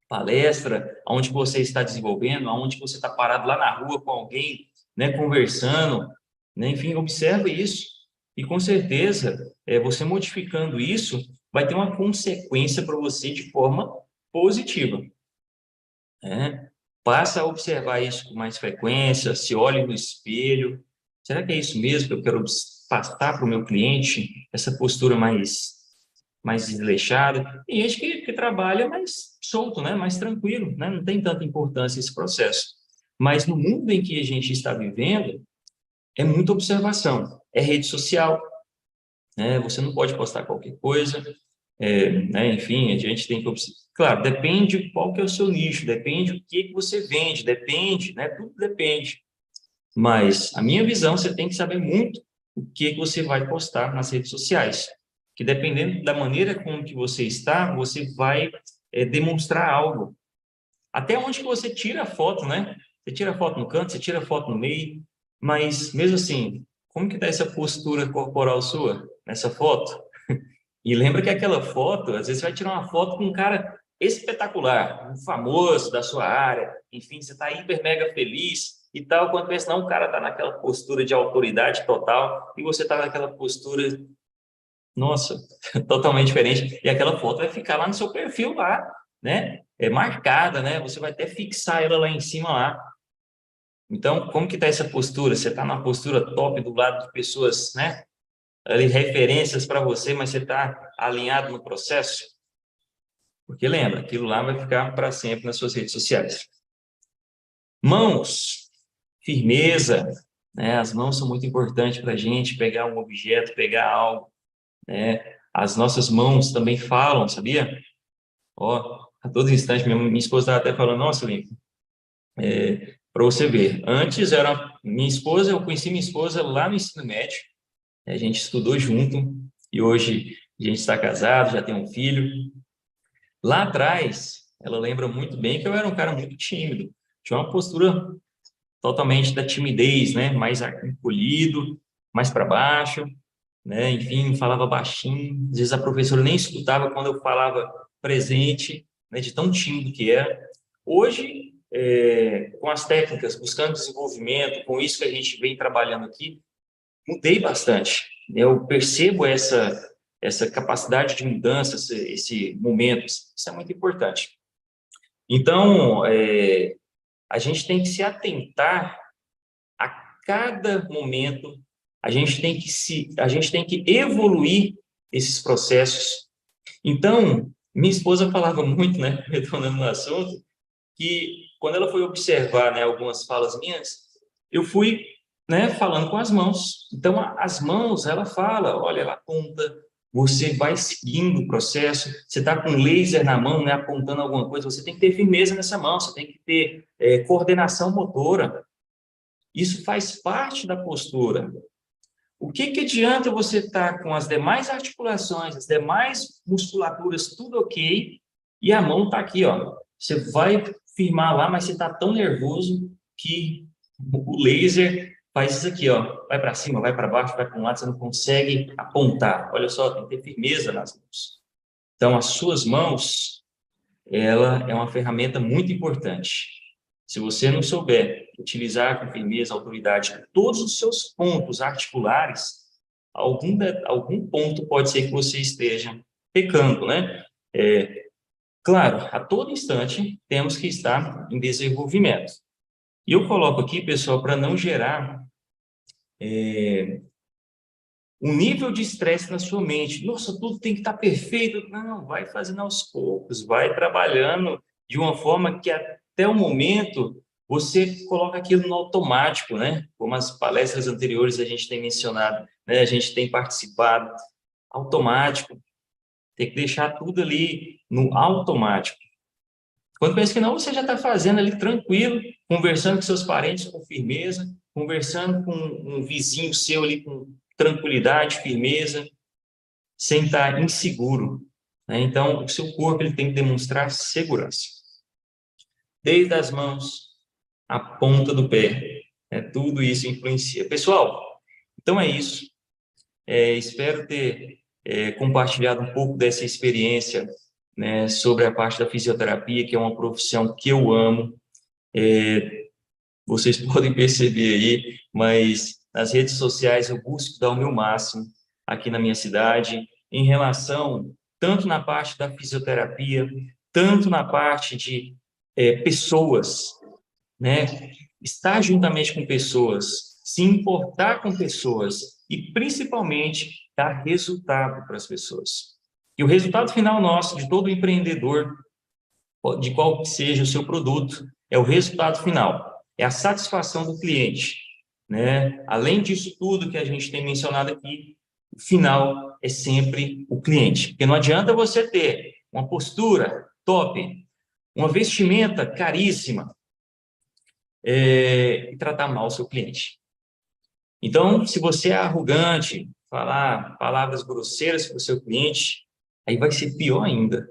palestra, onde você está desenvolvendo, onde você está parado lá na rua com alguém, né, conversando, né, enfim, observe isso. E com certeza, você modificando isso, vai ter uma consequência para você de forma positiva, né? Passa a observar isso com mais frequência, se olhe no espelho. Será que é isso mesmo que eu quero passar para o meu cliente? Essa postura mais desleixada. Tem gente que trabalha mais solto, né? Mais tranquilo, né? Não tem tanta importância esse processo. Mas no mundo em que a gente está vivendo, é muita observação. É rede social, né? Você não pode postar qualquer coisa, né? Enfim, a gente tem que observar. Claro, depende qual que é o seu nicho, depende o que você vende, depende, né? Tudo depende. Mas a minha visão, você tem que saber muito o que você vai postar nas redes sociais, que dependendo da maneira como que você está, você vai demonstrar algo. Até onde que você tira a foto, né? Você tira a foto no canto, você tira a foto no meio, mas mesmo assim, como que está essa postura corporal sua nessa foto? E lembra que aquela foto, às vezes você vai tirar uma foto com um cara espetacular, um famoso da sua área, enfim, você está hiper mega feliz e tal, quando vê, não, o cara está naquela postura de autoridade total e você está naquela postura, nossa, totalmente diferente. E aquela foto vai ficar lá no seu perfil lá, né? É marcada, né? Você vai até fixar ela lá em cima lá. Então, como que está essa postura? Você está na postura top do lado de pessoas, né? Ali, referências para você, mas você está alinhado no processo? Porque lembra, aquilo lá vai ficar para sempre nas suas redes sociais. Mãos, firmeza, né? As mãos são muito importantes para a gente pegar um objeto, pegar algo, né? As nossas mãos também falam, sabia? Ó, a todo instante, minha esposa estava até falando, nossa, Lincoln, para você ver, antes era minha esposa, eu conheci minha esposa lá no ensino médio, a gente estudou junto, e hoje a gente está casado, já tem um filho. Lá atrás, ela lembra muito bem que eu era um cara muito tímido, tinha uma postura totalmente da timidez, né? Mais encolhido, mais para baixo, né? Enfim, falava baixinho. Às vezes a professora nem escutava quando eu falava presente, né? De tão tímido que era. Hoje, com as técnicas, buscando desenvolvimento, com isso que a gente vem trabalhando aqui, mudei bastante. Eu percebo essa capacidade de mudança, esse momento. Isso é muito importante. Então, a gente tem que se atentar a cada momento, a gente tem que evoluir esses processos. Então, minha esposa falava muito, né, retornando no assunto, que quando ela foi observar, né, algumas falas minhas, eu fui, né, falando com as mãos. Então, as mãos, ela fala, olha, ela aponta, você vai seguindo o processo, você está com laser na mão, né, apontando alguma coisa, você tem que ter firmeza nessa mão, você tem que ter coordenação motora. Isso faz parte da postura. O que adianta você estar com as demais articulações, as demais musculaturas, tudo ok, e a mão está aqui, ó. Você vai firmar lá, mas você está tão nervoso que o laser faz isso aqui, ó, vai para cima, vai para baixo, vai para um lado, você não consegue apontar. Olha só, tem que ter firmeza nas mãos. Então, as suas mãos, ela é uma ferramenta muito importante. Se você não souber utilizar com firmeza, autoridade, todos os seus pontos articulares, algum ponto pode ser que você esteja pecando, né? Claro, a todo instante temos que estar em desenvolvimento. E eu coloco aqui, pessoal, para não gerar um nível de estresse na sua mente. Nossa, tudo tem que estar perfeito. Não, vai fazendo aos poucos, vai trabalhando de uma forma que até o momento você coloca aquilo no automático, né? Como as palestras anteriores a gente tem mencionado, né? A gente tem participado. Automático. Tem que deixar tudo ali no automático. Quando pensa que não, você já está fazendo ali tranquilo, conversando com seus parentes com firmeza, conversando com um vizinho seu ali com tranquilidade, firmeza, sem estar inseguro, né? Então, o seu corpo ele tem que demonstrar segurança. Desde as mãos, a ponta do pé, né? Tudo isso influencia. Pessoal, então é isso. Espero ter compartilhado um pouco dessa experiência, né, sobre a parte da fisioterapia, que é uma profissão que eu amo. Vocês podem perceber aí, mas nas redes sociais eu busco dar o meu máximo aqui na minha cidade, em relação, tanto na parte da fisioterapia, tanto na parte de pessoas, né? Estar juntamente com pessoas, se importar com pessoas e, principalmente, dar resultado para as pessoas. E o resultado final nosso, de todo empreendedor, de qual que seja o seu produto, é o resultado final, é a satisfação do cliente, né? Além disso tudo que a gente tem mencionado aqui, o final é sempre o cliente, porque não adianta você ter uma postura top, uma vestimenta caríssima, e tratar mal o seu cliente. Então, se você é arrogante, falar palavras grosseiras para o seu cliente, aí vai ser pior ainda,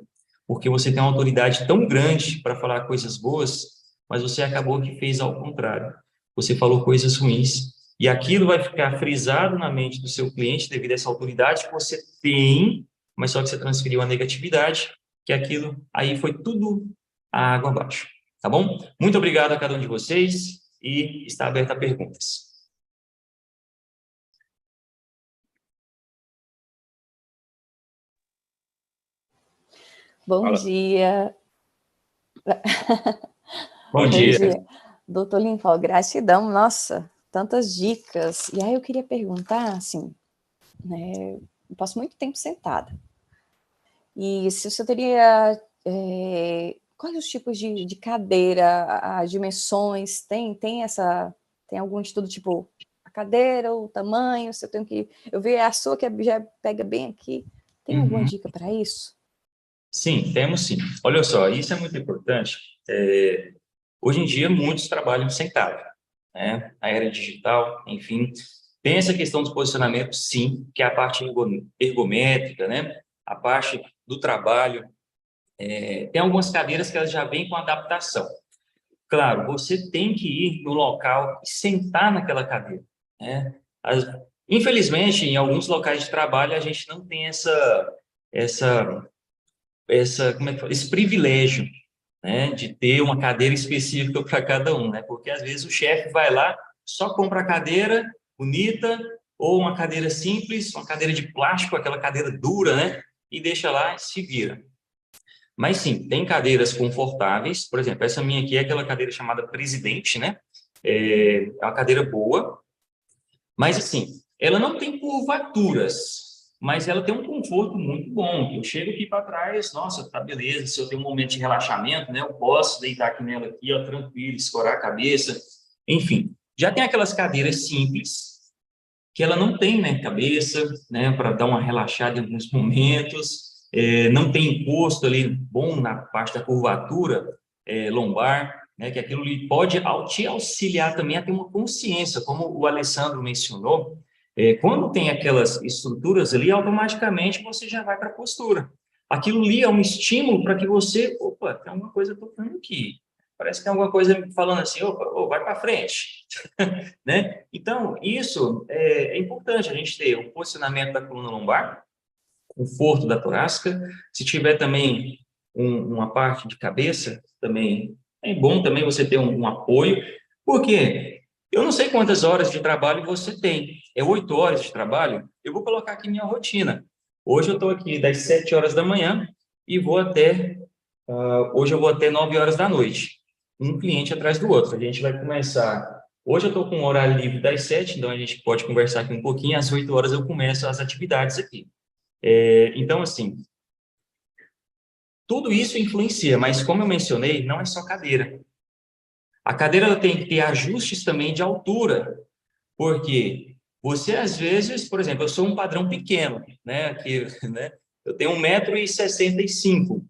porque você tem uma autoridade tão grande para falar coisas boas, mas você acabou que fez ao contrário. Você falou coisas ruins, e aquilo vai ficar frisado na mente do seu cliente devido a essa autoridade que você tem, mas só que você transferiu a negatividade, que aquilo aí foi tudo a água abaixo. Tá bom? Muito obrigado a cada um de vocês e está aberta a perguntas. Bom Fala. dia. Bom Bom dia. dia. Doutor Linfal, gratidão, nossa, tantas dicas. E aí eu queria perguntar, assim, né, eu passo muito tempo sentada. E se você teria, quais os tipos de cadeira, as dimensões, tem algum estudo, tipo, a cadeira, o tamanho, se eu tenho que... Eu vi a sua que já pega bem aqui. Tem alguma dica para isso? Sim, temos sim. Olha só, isso é muito importante. Hoje em dia, muitos trabalham sentado, né? A era digital, enfim. Tem essa questão dos posicionamentos, sim, que é a parte ergométrica, né? A parte do trabalho. Tem algumas cadeiras que elas já vêm com adaptação. Claro, você tem que ir no local e sentar naquela cadeira, né? Infelizmente, em alguns locais de trabalho, a gente não tem essa como é que fala? Esse privilégio, né, de ter uma cadeira específica para cada um, né? Porque às vezes o chefe vai lá, só compra a cadeira bonita ou uma cadeira simples, uma cadeira de plástico, aquela cadeira dura, né? E deixa lá e se vira. Mas sim, tem cadeiras confortáveis, por exemplo, essa minha aqui é aquela cadeira chamada Presidente, né? É uma cadeira boa, mas assim, ela não tem curvaturas, mas ela tem um conforto muito bom. Eu chego aqui para trás, nossa, tá beleza. Se eu tenho um momento de relaxamento, né, eu posso deitar aqui nela aqui, ó, tranquilo, escorar a cabeça. Enfim, já tem aquelas cadeiras simples que ela não tem, né, cabeça, né, para dar uma relaxada em alguns momentos. Não tem encosto ali bom na parte da curvatura lombar, né, que aquilo ali pode te auxiliar também a ter uma consciência, como o Alessandro mencionou. Quando tem aquelas estruturas ali, automaticamente você já vai para a postura. Aquilo ali é um estímulo para que você, opa, tem alguma coisa tocando aqui. parece que tem alguma coisa falando assim, opa, vai para frente, né? Então, isso é importante, a gente ter o posicionamento da coluna lombar, conforto da torácica, se tiver também uma parte de cabeça, também é bom também você ter um apoio, porque eu não sei quantas horas de trabalho você tem, é 8 horas de trabalho, eu vou colocar aqui minha rotina. Hoje eu estou aqui das 7 horas da manhã e vou até, hoje eu vou até 9 horas da noite, um cliente atrás do outro. A gente vai começar, hoje eu estou com um horário livre das 7, então a gente pode conversar aqui um pouquinho, às 8 horas eu começo as atividades aqui. Então, assim, tudo isso influencia, mas como eu mencionei, não é só cadeira. A cadeira ela tem que ter ajustes também de altura, porque você, às vezes, por exemplo, eu sou um padrão pequeno, né? Que, né? Eu tenho 1,65 m.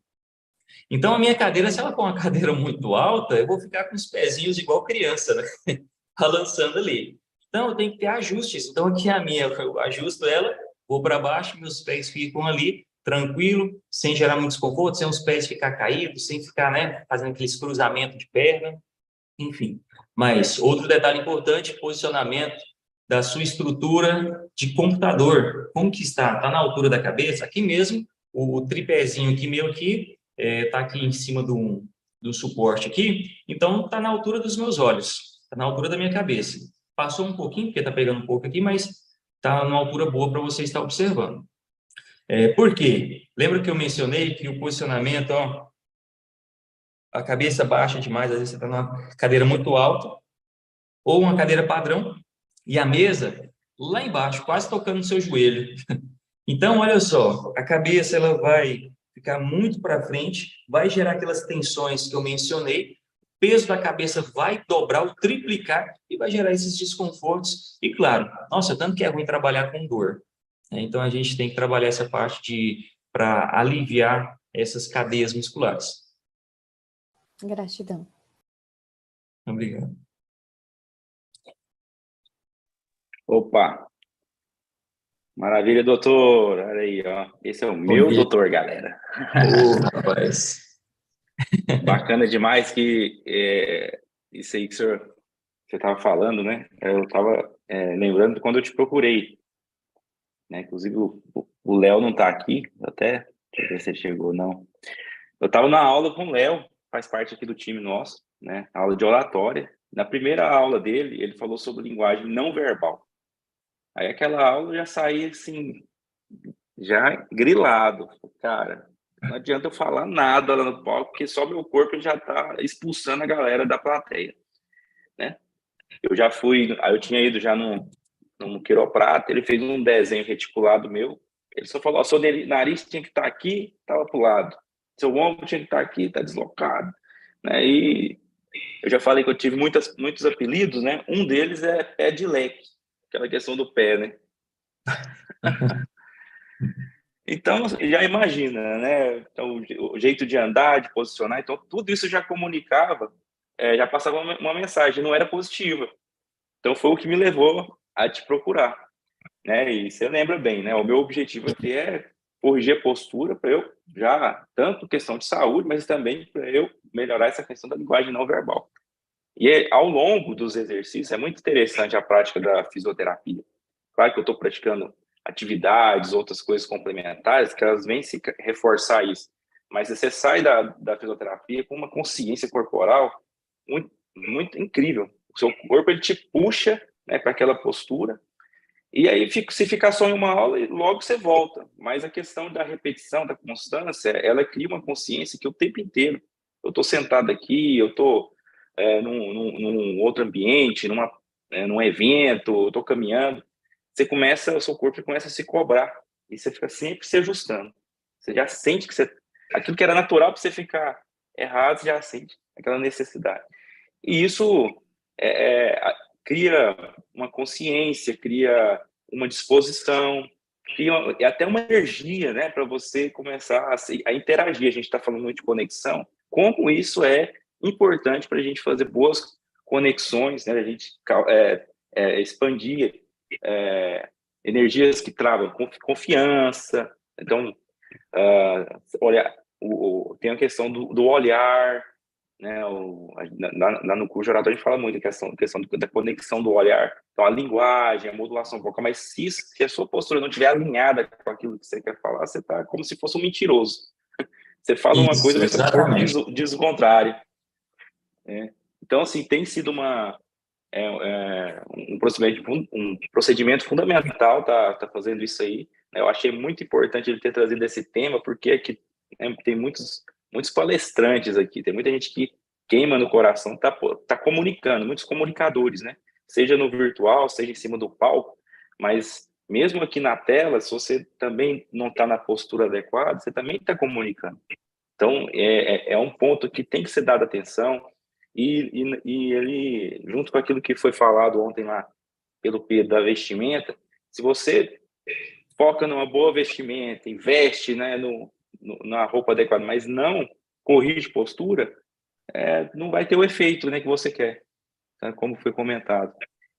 Então, a minha cadeira, se ela for uma cadeira muito alta, eu vou ficar com os pezinhos igual criança, né? Balançando ali. Então, eu tenho que ter ajustes. Então, aqui a minha, eu ajusto ela, vou para baixo, meus pés ficam ali, tranquilo, sem gerar muito desconforto, sem os pés ficar caídos, sem ficar, né, fazendo aqueles cruzamentos de perna, enfim. Mas, outro detalhe importante, posicionamento da sua estrutura de computador. Como que está? Está na altura da cabeça? Aqui mesmo, o tripézinho aqui meu aqui, está aqui em cima do suporte aqui, então está na altura dos meus olhos, está na altura da minha cabeça. Passou um pouquinho, porque está pegando um pouco aqui, mas está numa altura boa para você estar observando. Por quê? Lembra que eu mencionei que o posicionamento, ó, a cabeça baixa demais, às vezes você está numa cadeira muito alta, ou uma cadeira padrão, e a mesa lá embaixo, quase tocando no seu joelho. Então, olha só, a cabeça ela vai ficar muito para frente, vai gerar aquelas tensões que eu mencionei, o peso da cabeça vai dobrar ou triplicar e vai gerar esses desconfortos. E claro, nossa, tanto que é ruim trabalhar com dor, né? Então, a gente tem que trabalhar essa parte para aliviar essas cadeias musculares. Gratidão. Obrigado. Opa, maravilha, doutor. Olha aí, ó. Esse é o meu doutor, galera. Rapaz. Bacana demais que isso aí que você estava falando, né? Eu estava lembrando de quando eu te procurei, né? Inclusive o Léo não está aqui, deixa eu ver se ele chegou ou não. Eu estava na aula com o Léo, faz parte aqui do time nosso, né? Aula de oratória. Na primeira aula dele, ele falou sobre linguagem não verbal. Aí aquela aula eu já saí assim, já grilado. Cara, não adianta eu falar nada lá no palco, porque só meu corpo já tá expulsando a galera da plateia, né? Aí eu tinha ido já no quiroprata, ele fez um desenho reticulado meu, ele só falou, ó, seu nariz tinha que estar aqui, tava pro lado. Seu ombro tinha que estar aqui, tá deslocado, né? E eu já falei que eu tive muitos apelidos, né? Um deles é pé de leque, aquela questão do pé, né? Então, já imagina, né? Então, o jeito de andar, de posicionar, então tudo isso já comunicava, já passava uma mensagem, não era positiva. Então, foi o que me levou a te procurar, né? E você lembra bem, né? O meu objetivo aqui é corrigir a postura para eu já, tanto questão de saúde, mas também para eu melhorar essa questão da linguagem não verbal. E ao longo dos exercícios, é muito interessante a prática da fisioterapia. Claro que eu estou praticando atividades, outras coisas complementares, que elas vêm se reforçar isso. Mas você sai da fisioterapia com uma consciência corporal muito, muito incrível. O seu corpo ele te puxa, né, para aquela postura, e aí se ficar só em uma aula, logo você volta. Mas a questão da repetição, da constância, ela cria uma consciência que o tempo inteiro, eu estou sentado aqui, eu estou num outro ambiente, num evento, eu estou caminhando, o seu corpo começa a se cobrar e você fica sempre se ajustando. Você já sente que aquilo que era natural para você ficar errado, você já sente aquela necessidade. E isso cria uma consciência, cria uma disposição, cria até uma energia, né, para você começar a interagir. A gente está falando muito de conexão. Como isso é importante para a gente fazer boas conexões, né, a gente expandir energias que travam confiança. Então, tem a questão do olhar, né? Lá no curso de oratória a gente fala muito da questão da conexão do olhar, então a linguagem, a modulação vocal, mas se a sua postura não estiver alinhada com aquilo que você quer falar, você está como se fosse um mentiroso. Você fala uma coisa, mas você diz o contrário. Então, assim, tem sido um procedimento fundamental tá fazendo isso aí. Eu achei muito importante ele ter trazido esse tema, porque aqui tem muitos palestrantes aqui, tem muita gente que queima no coração, tá comunicando, muitos comunicadores, né? Seja no virtual, seja em cima do palco, mas mesmo aqui na tela, se você também não está na postura adequada, você também está comunicando. Então, é um ponto que tem que ser dado atenção, e ele, junto com aquilo que foi falado ontem lá pelo Pedro da vestimenta, se você foca numa boa vestimenta, investe, né, na roupa adequada, mas não corrige postura, não vai ter o efeito, né, que você quer, tá? Como foi comentado.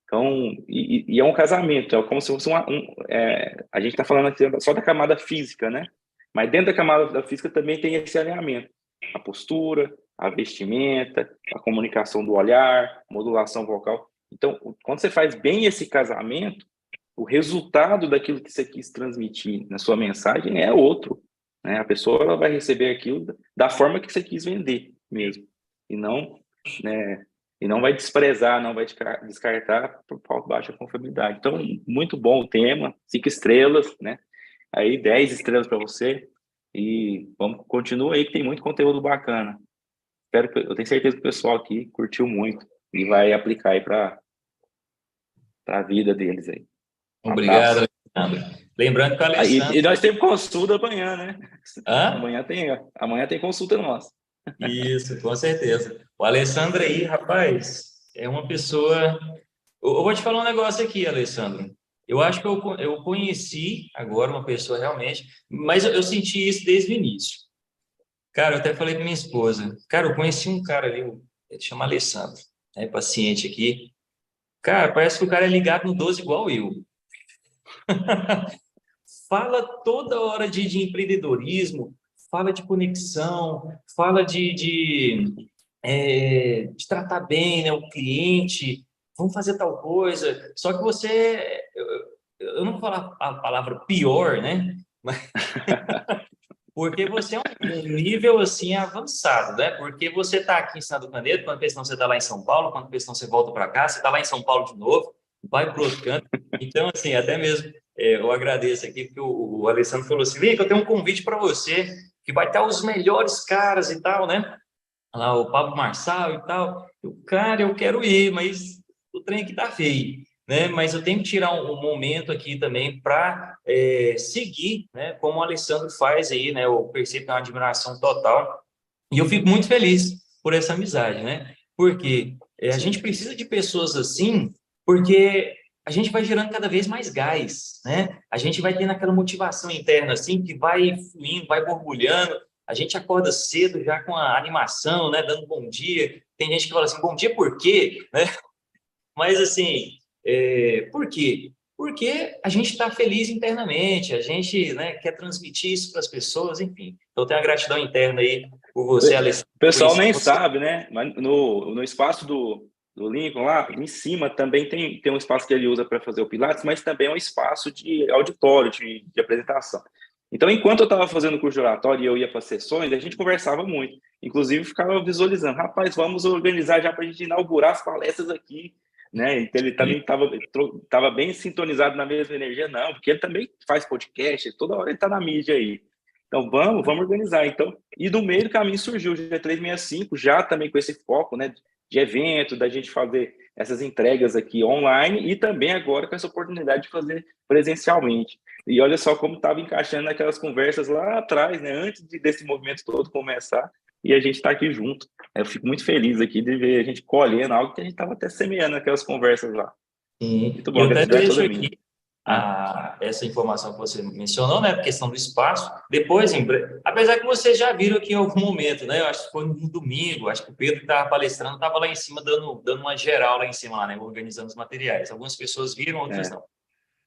Então, e é um casamento, é como se fosse a gente está falando aqui só da camada física, né? Mas dentro da camada da física também tem esse alinhamento. A postura, a vestimenta, a comunicação do olhar, modulação vocal. Então, quando você faz bem esse casamento, o resultado daquilo que você quis transmitir na sua mensagem é outro, né? A pessoa ela vai receber aquilo da forma que você quis vender mesmo. E não, né, e não vai desprezar, não vai descartar por baixa confiabilidade. Então, muito bom o tema, 5 estrelas, né? Aí 10 estrelas para você, e continua aí que tem muito conteúdo bacana. Eu tenho certeza que o pessoal aqui curtiu muito e vai aplicar aí para a vida deles aí. Obrigado, Alexandre. Lembrando que o Alessandro... E nós temos consulta amanhã, né? Hã? Amanhã tem consulta nossa. Isso, com certeza. O Alessandro aí, rapaz, é uma pessoa... Eu vou te falar um negócio aqui, Alessandro. Eu acho que eu conheci agora uma pessoa realmente, mas eu senti isso desde o início. Cara, eu até falei com minha esposa. Cara, eu conheci um cara ali, ele chama Alessandro, paciente aqui. Cara, parece que o cara é ligado no 12 igual eu. Fala toda hora de empreendedorismo, fala de conexão, fala de tratar bem, né, o cliente, vamos fazer tal coisa. Só que você, eu não vou falar a palavra pior, né? Mas, porque você é um nível assim avançado, né? Porque você está aqui em Santo Canedo, quando questão você está lá em São Paulo, quando questão você volta para cá, você está lá em São Paulo de novo, vai para outro canto. Então, assim, até mesmo eu agradeço aqui, porque o Alessandro falou assim: Lica, eu tenho um convite para você, que vai estar os melhores caras e tal, né? Lá o Pablo Marçal e tal. Cara, eu quero ir, mas o trem aqui tá feio, né? Mas eu tenho que tirar um momento aqui também para seguir, né? Como o Alessandro faz aí, né? Eu percebo que é uma admiração total. E eu fico muito feliz por essa amizade, né? Porque a gente precisa de pessoas assim, porque a gente vai gerando cada vez mais gás, né? A gente vai tendo aquela motivação interna assim, que vai fluindo, vai borbulhando. A gente acorda cedo já com a animação, né? Dando bom dia. Tem gente que fala assim, bom dia por quê? Né? Mas assim, por quê? Porque a gente está feliz internamente, a gente, né, quer transmitir isso para as pessoas, enfim. Então, tem a gratidão interna aí por você, Alessandro. O pessoal nem sabe, né? Mas no espaço do Lincoln, lá em cima, também tem um espaço que ele usa para fazer o Pilates, mas também é um espaço de auditório, de apresentação. Então, enquanto eu estava fazendo o curso de oratório e eu ia para sessões, a gente conversava muito. Inclusive, ficava visualizando. Rapaz, vamos organizar já para a gente inaugurar as palestras aqui, né? Então, ele também estava bem sintonizado na mesma energia, não, porque ele também faz podcast, toda hora ele está na mídia aí. Então, vamos organizar. Então, e no meio do caminho surgiu o G365, já também com esse foco, né, de evento, da gente fazer essas entregas aqui online e também agora com essa oportunidade de fazer presencialmente. E olha só como estava encaixando naquelas conversas lá atrás, né, antes desse movimento todo começar, e a gente está aqui junto. Eu fico muito feliz aqui de ver a gente colhendo algo que a gente estava até semeando naquelas conversas lá. Sim. Muito bom, eu até deixo toda minha. aqui essa informação que você mencionou, né, a questão do espaço. Depois, apesar que vocês já viram aqui em algum momento, né, eu acho que foi no domingo, acho que o Pedro que estava palestrando estava lá em cima dando uma geral lá em cima, lá, né, organizando os materiais. Algumas pessoas viram, outras não.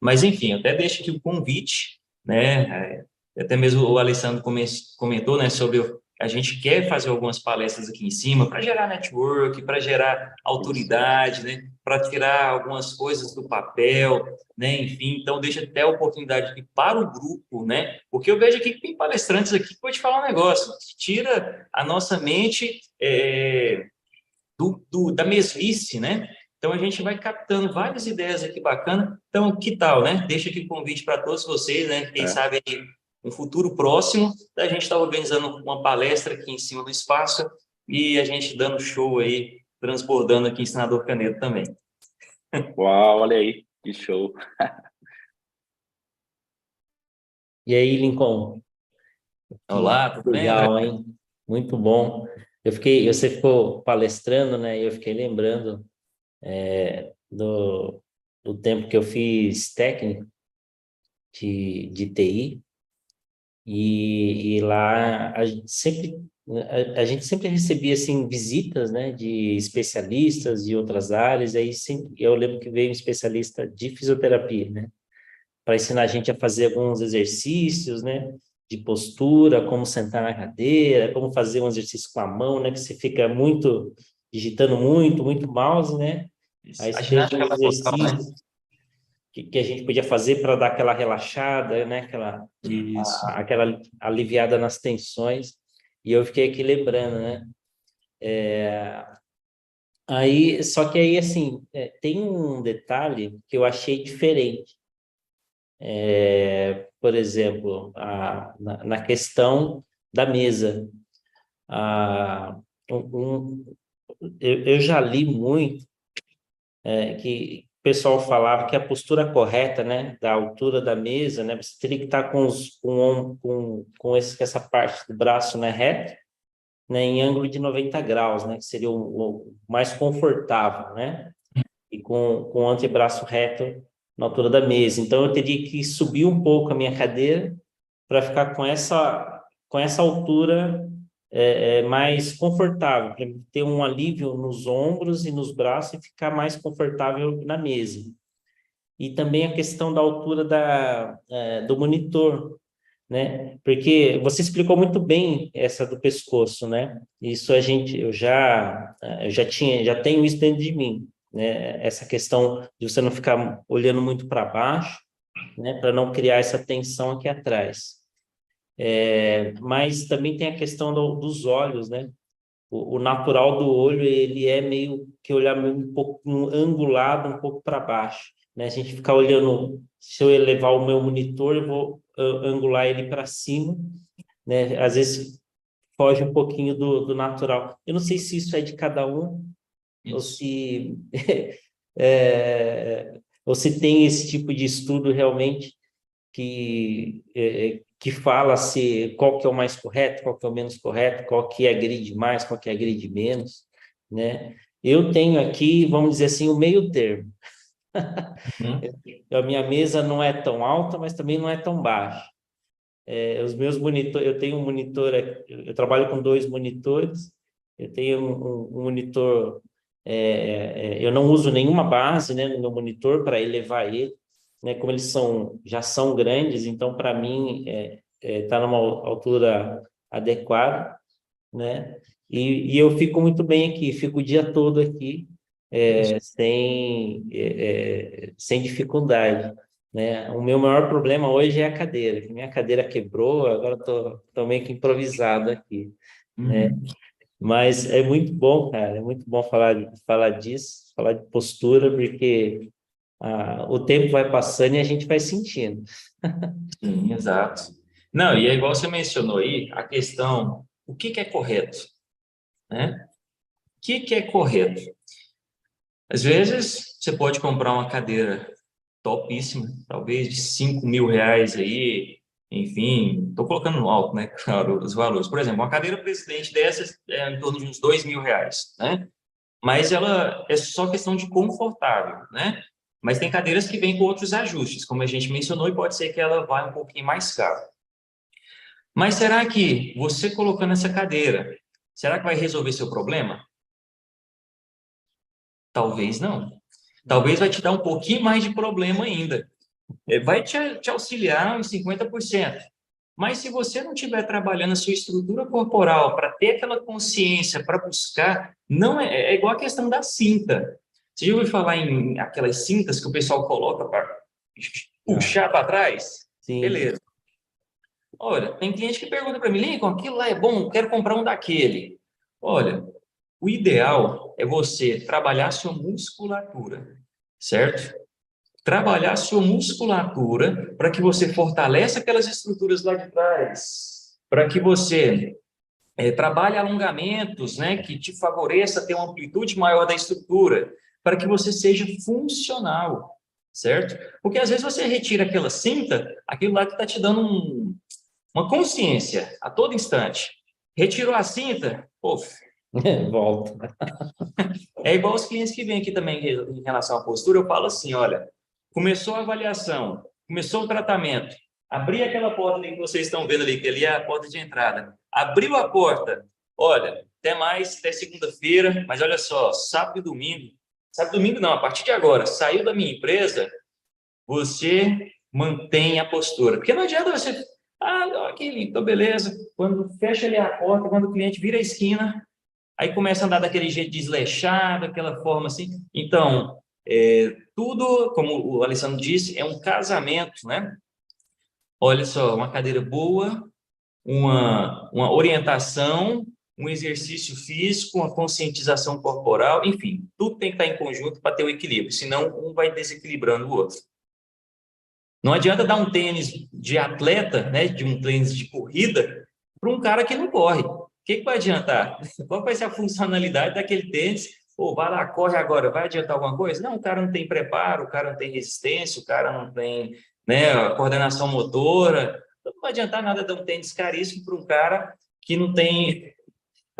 Mas, enfim, eu até deixo aqui o convite, né, até mesmo o Alessandro comentou, né, sobre a gente quer fazer algumas palestras aqui em cima para gerar network, para gerar autoridade, né? Para tirar algumas coisas do papel, né? Enfim, então deixa até a oportunidade aqui para o grupo, né? Porque eu vejo aqui que tem palestrantes aqui que vou te falar um negócio, que tira a nossa mente da mesmice, né? Então, a gente vai captando várias ideias aqui bacana. Então, que tal, né? Deixa aqui o convite para todos vocês, né? Quem sabe aí, no futuro próximo, a gente está organizando uma palestra aqui em cima do espaço e a gente dando show aí, transbordando aqui em Senador Canedo também. Uau, olha aí, que show. E aí, Lincoln? Olá, tudo bem, André? Legal, hein? Muito bom. Você ficou palestrando, né? E eu fiquei lembrando do tempo que eu fiz técnico de TI, e lá a gente sempre recebia assim visitas, né, de especialistas de outras áreas. Aí sempre, eu lembro que veio um especialista de fisioterapia, né, para ensinar a gente a fazer alguns exercícios, né, de postura, como sentar na cadeira, como fazer um exercício com a mão, né, que você fica digitando muito mouse, né. Aí A você tem ginástica alguns laboral, né? exercícios que a gente podia fazer para dar aquela relaxada, né, Isso. aquela aliviada nas tensões. E eu fiquei aqui lembrando, né. Aí, só que aí, assim, tem um detalhe que eu achei diferente. Por exemplo, na questão da mesa. Ah, um, eu já li muito que o pessoal falava que a postura correta, né, da altura da mesa, né, você teria que estar com essa parte do braço, né, reto, né, em ângulo de 90 graus, né, que seria o mais confortável, né, e com o antebraço reto na altura da mesa. Então, eu teria que subir um pouco a minha cadeira para ficar com essa altura mais confortável, para ter um alívio nos ombros e nos braços e ficar mais confortável na mesa. E também a questão da altura do monitor, né? Porque você explicou muito bem essa do pescoço, né? Isso eu já tenho isso dentro de mim, né? Essa questão de você não ficar olhando muito para baixo, né? Para não criar essa tensão aqui atrás. Mas também tem a questão dos olhos, né? O natural do olho, ele é meio que olhar um pouco angulado, um pouco para baixo, né? A gente ficar olhando, se eu elevar o meu monitor, eu vou angular ele para cima, né? Às vezes foge um pouquinho do natural. Eu não sei se isso é de cada um, ou se ou se tem esse tipo de estudo realmente que fala qual que é o mais correto, qual que é o menos correto, qual que agride mais, qual que agride menos, né? Eu tenho aqui, vamos dizer assim, o meio termo. A minha mesa não é tão alta, mas também não é tão baixa. Os meus monitores, eu tenho um monitor, eu trabalho com 2 monitores, eu tenho um monitor, eu não uso nenhuma base, né, no meu monitor para elevar ele, né, como eles já são grandes, então para mim tá numa altura adequada, né, e eu fico muito bem aqui, fico o dia todo aqui, sem dificuldade, né. O meu maior problema hoje é a cadeira, que minha cadeira quebrou, agora tô meio que improvisado aqui, né. Mas é muito bom, cara, é muito bom falar disso, falar de postura, porque o tempo vai passando e a gente vai sentindo. Sim, exato. Não, e é igual você mencionou aí, a questão, o que é correto, né? O que é correto? Às vezes, você pode comprar uma cadeira topíssima, talvez de 5 mil reais aí, enfim, estou colocando no alto, né, claro, os valores. Por exemplo, uma cadeira presidente dessas é em torno de uns 2 mil reais, né? Mas ela é só questão de confortável, né? Mas tem cadeiras que vêm com outros ajustes, como a gente mencionou, e pode ser que ela vá um pouquinho mais caro. Mas será que você colocando essa cadeira, será que vai resolver seu problema? Talvez não. Talvez vai te dar um pouquinho mais de problema ainda. Vai te auxiliar em 50%. Mas se você não estiver trabalhando a sua estrutura corporal para ter aquela consciência, para buscar, não é igual a questão da cinta. Você já ouviu falar em aquelas cintas que o pessoal coloca para puxar para trás? Sim. Beleza. Olha, tem cliente que pergunta para mim, Lincoln, aquilo lá é bom, quero comprar um daquele. Olha, o ideal é você trabalhar a sua musculatura, certo? Trabalhar a sua musculatura para que você fortaleça aquelas estruturas lá de trás, para que você trabalhe alongamentos, né, que te favoreça ter uma amplitude maior da estrutura, para que você seja funcional, certo? Porque às vezes você retira aquela cinta, aquilo lá que está te dando uma consciência a todo instante. Retirou a cinta, Volta. É igual os clientes que vêm aqui também em relação à postura, eu falo assim, olha, começou a avaliação, começou o tratamento, abri aquela porta ali que vocês estão vendo ali, que ali é a porta de entrada, abriu a porta, olha, até mais, até segunda-feira, mas olha só, sábado e domingo não, a partir de agora, saiu da minha empresa, você mantém a postura, porque não adianta você, ok, então beleza, quando fecha ali a porta, quando o cliente vira a esquina, aí começa a andar daquele jeito desleixado, aquela forma assim. Então, tudo, como o Alessandro disse, é um casamento, né? Olha só, uma cadeira boa, uma orientação, um exercício físico, uma conscientização corporal, enfim, tudo tem que estar em conjunto para ter o equilíbrio, senão um vai desequilibrando o outro. Não adianta dar um tênis de atleta, né, de um tênis de corrida, para um cara que não corre. O que vai adiantar? Qual vai ser a funcionalidade daquele tênis? Pô, vai lá, corre agora, vai adiantar alguma coisa? Não, o cara não tem preparo, o cara não tem resistência, o cara não tem, né, coordenação motora. Então, não vai adiantar nada dar um tênis caríssimo para um cara que não tem...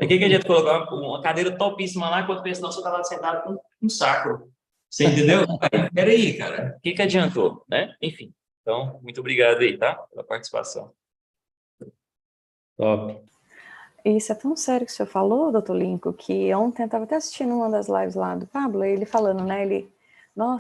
O que adianta colocar uma cadeira topíssima lá, enquanto pensa, não, você está lá sentado com um saco. Você entendeu? Peraí, cara, o que adiantou, né? Enfim, então, muito obrigado aí, tá? Pela participação. Top. Isso é tão sério que o senhor falou, doutor Lincoln, que ontem eu estava até assistindo uma das lives lá do Pablo, ele falando, né, nossa,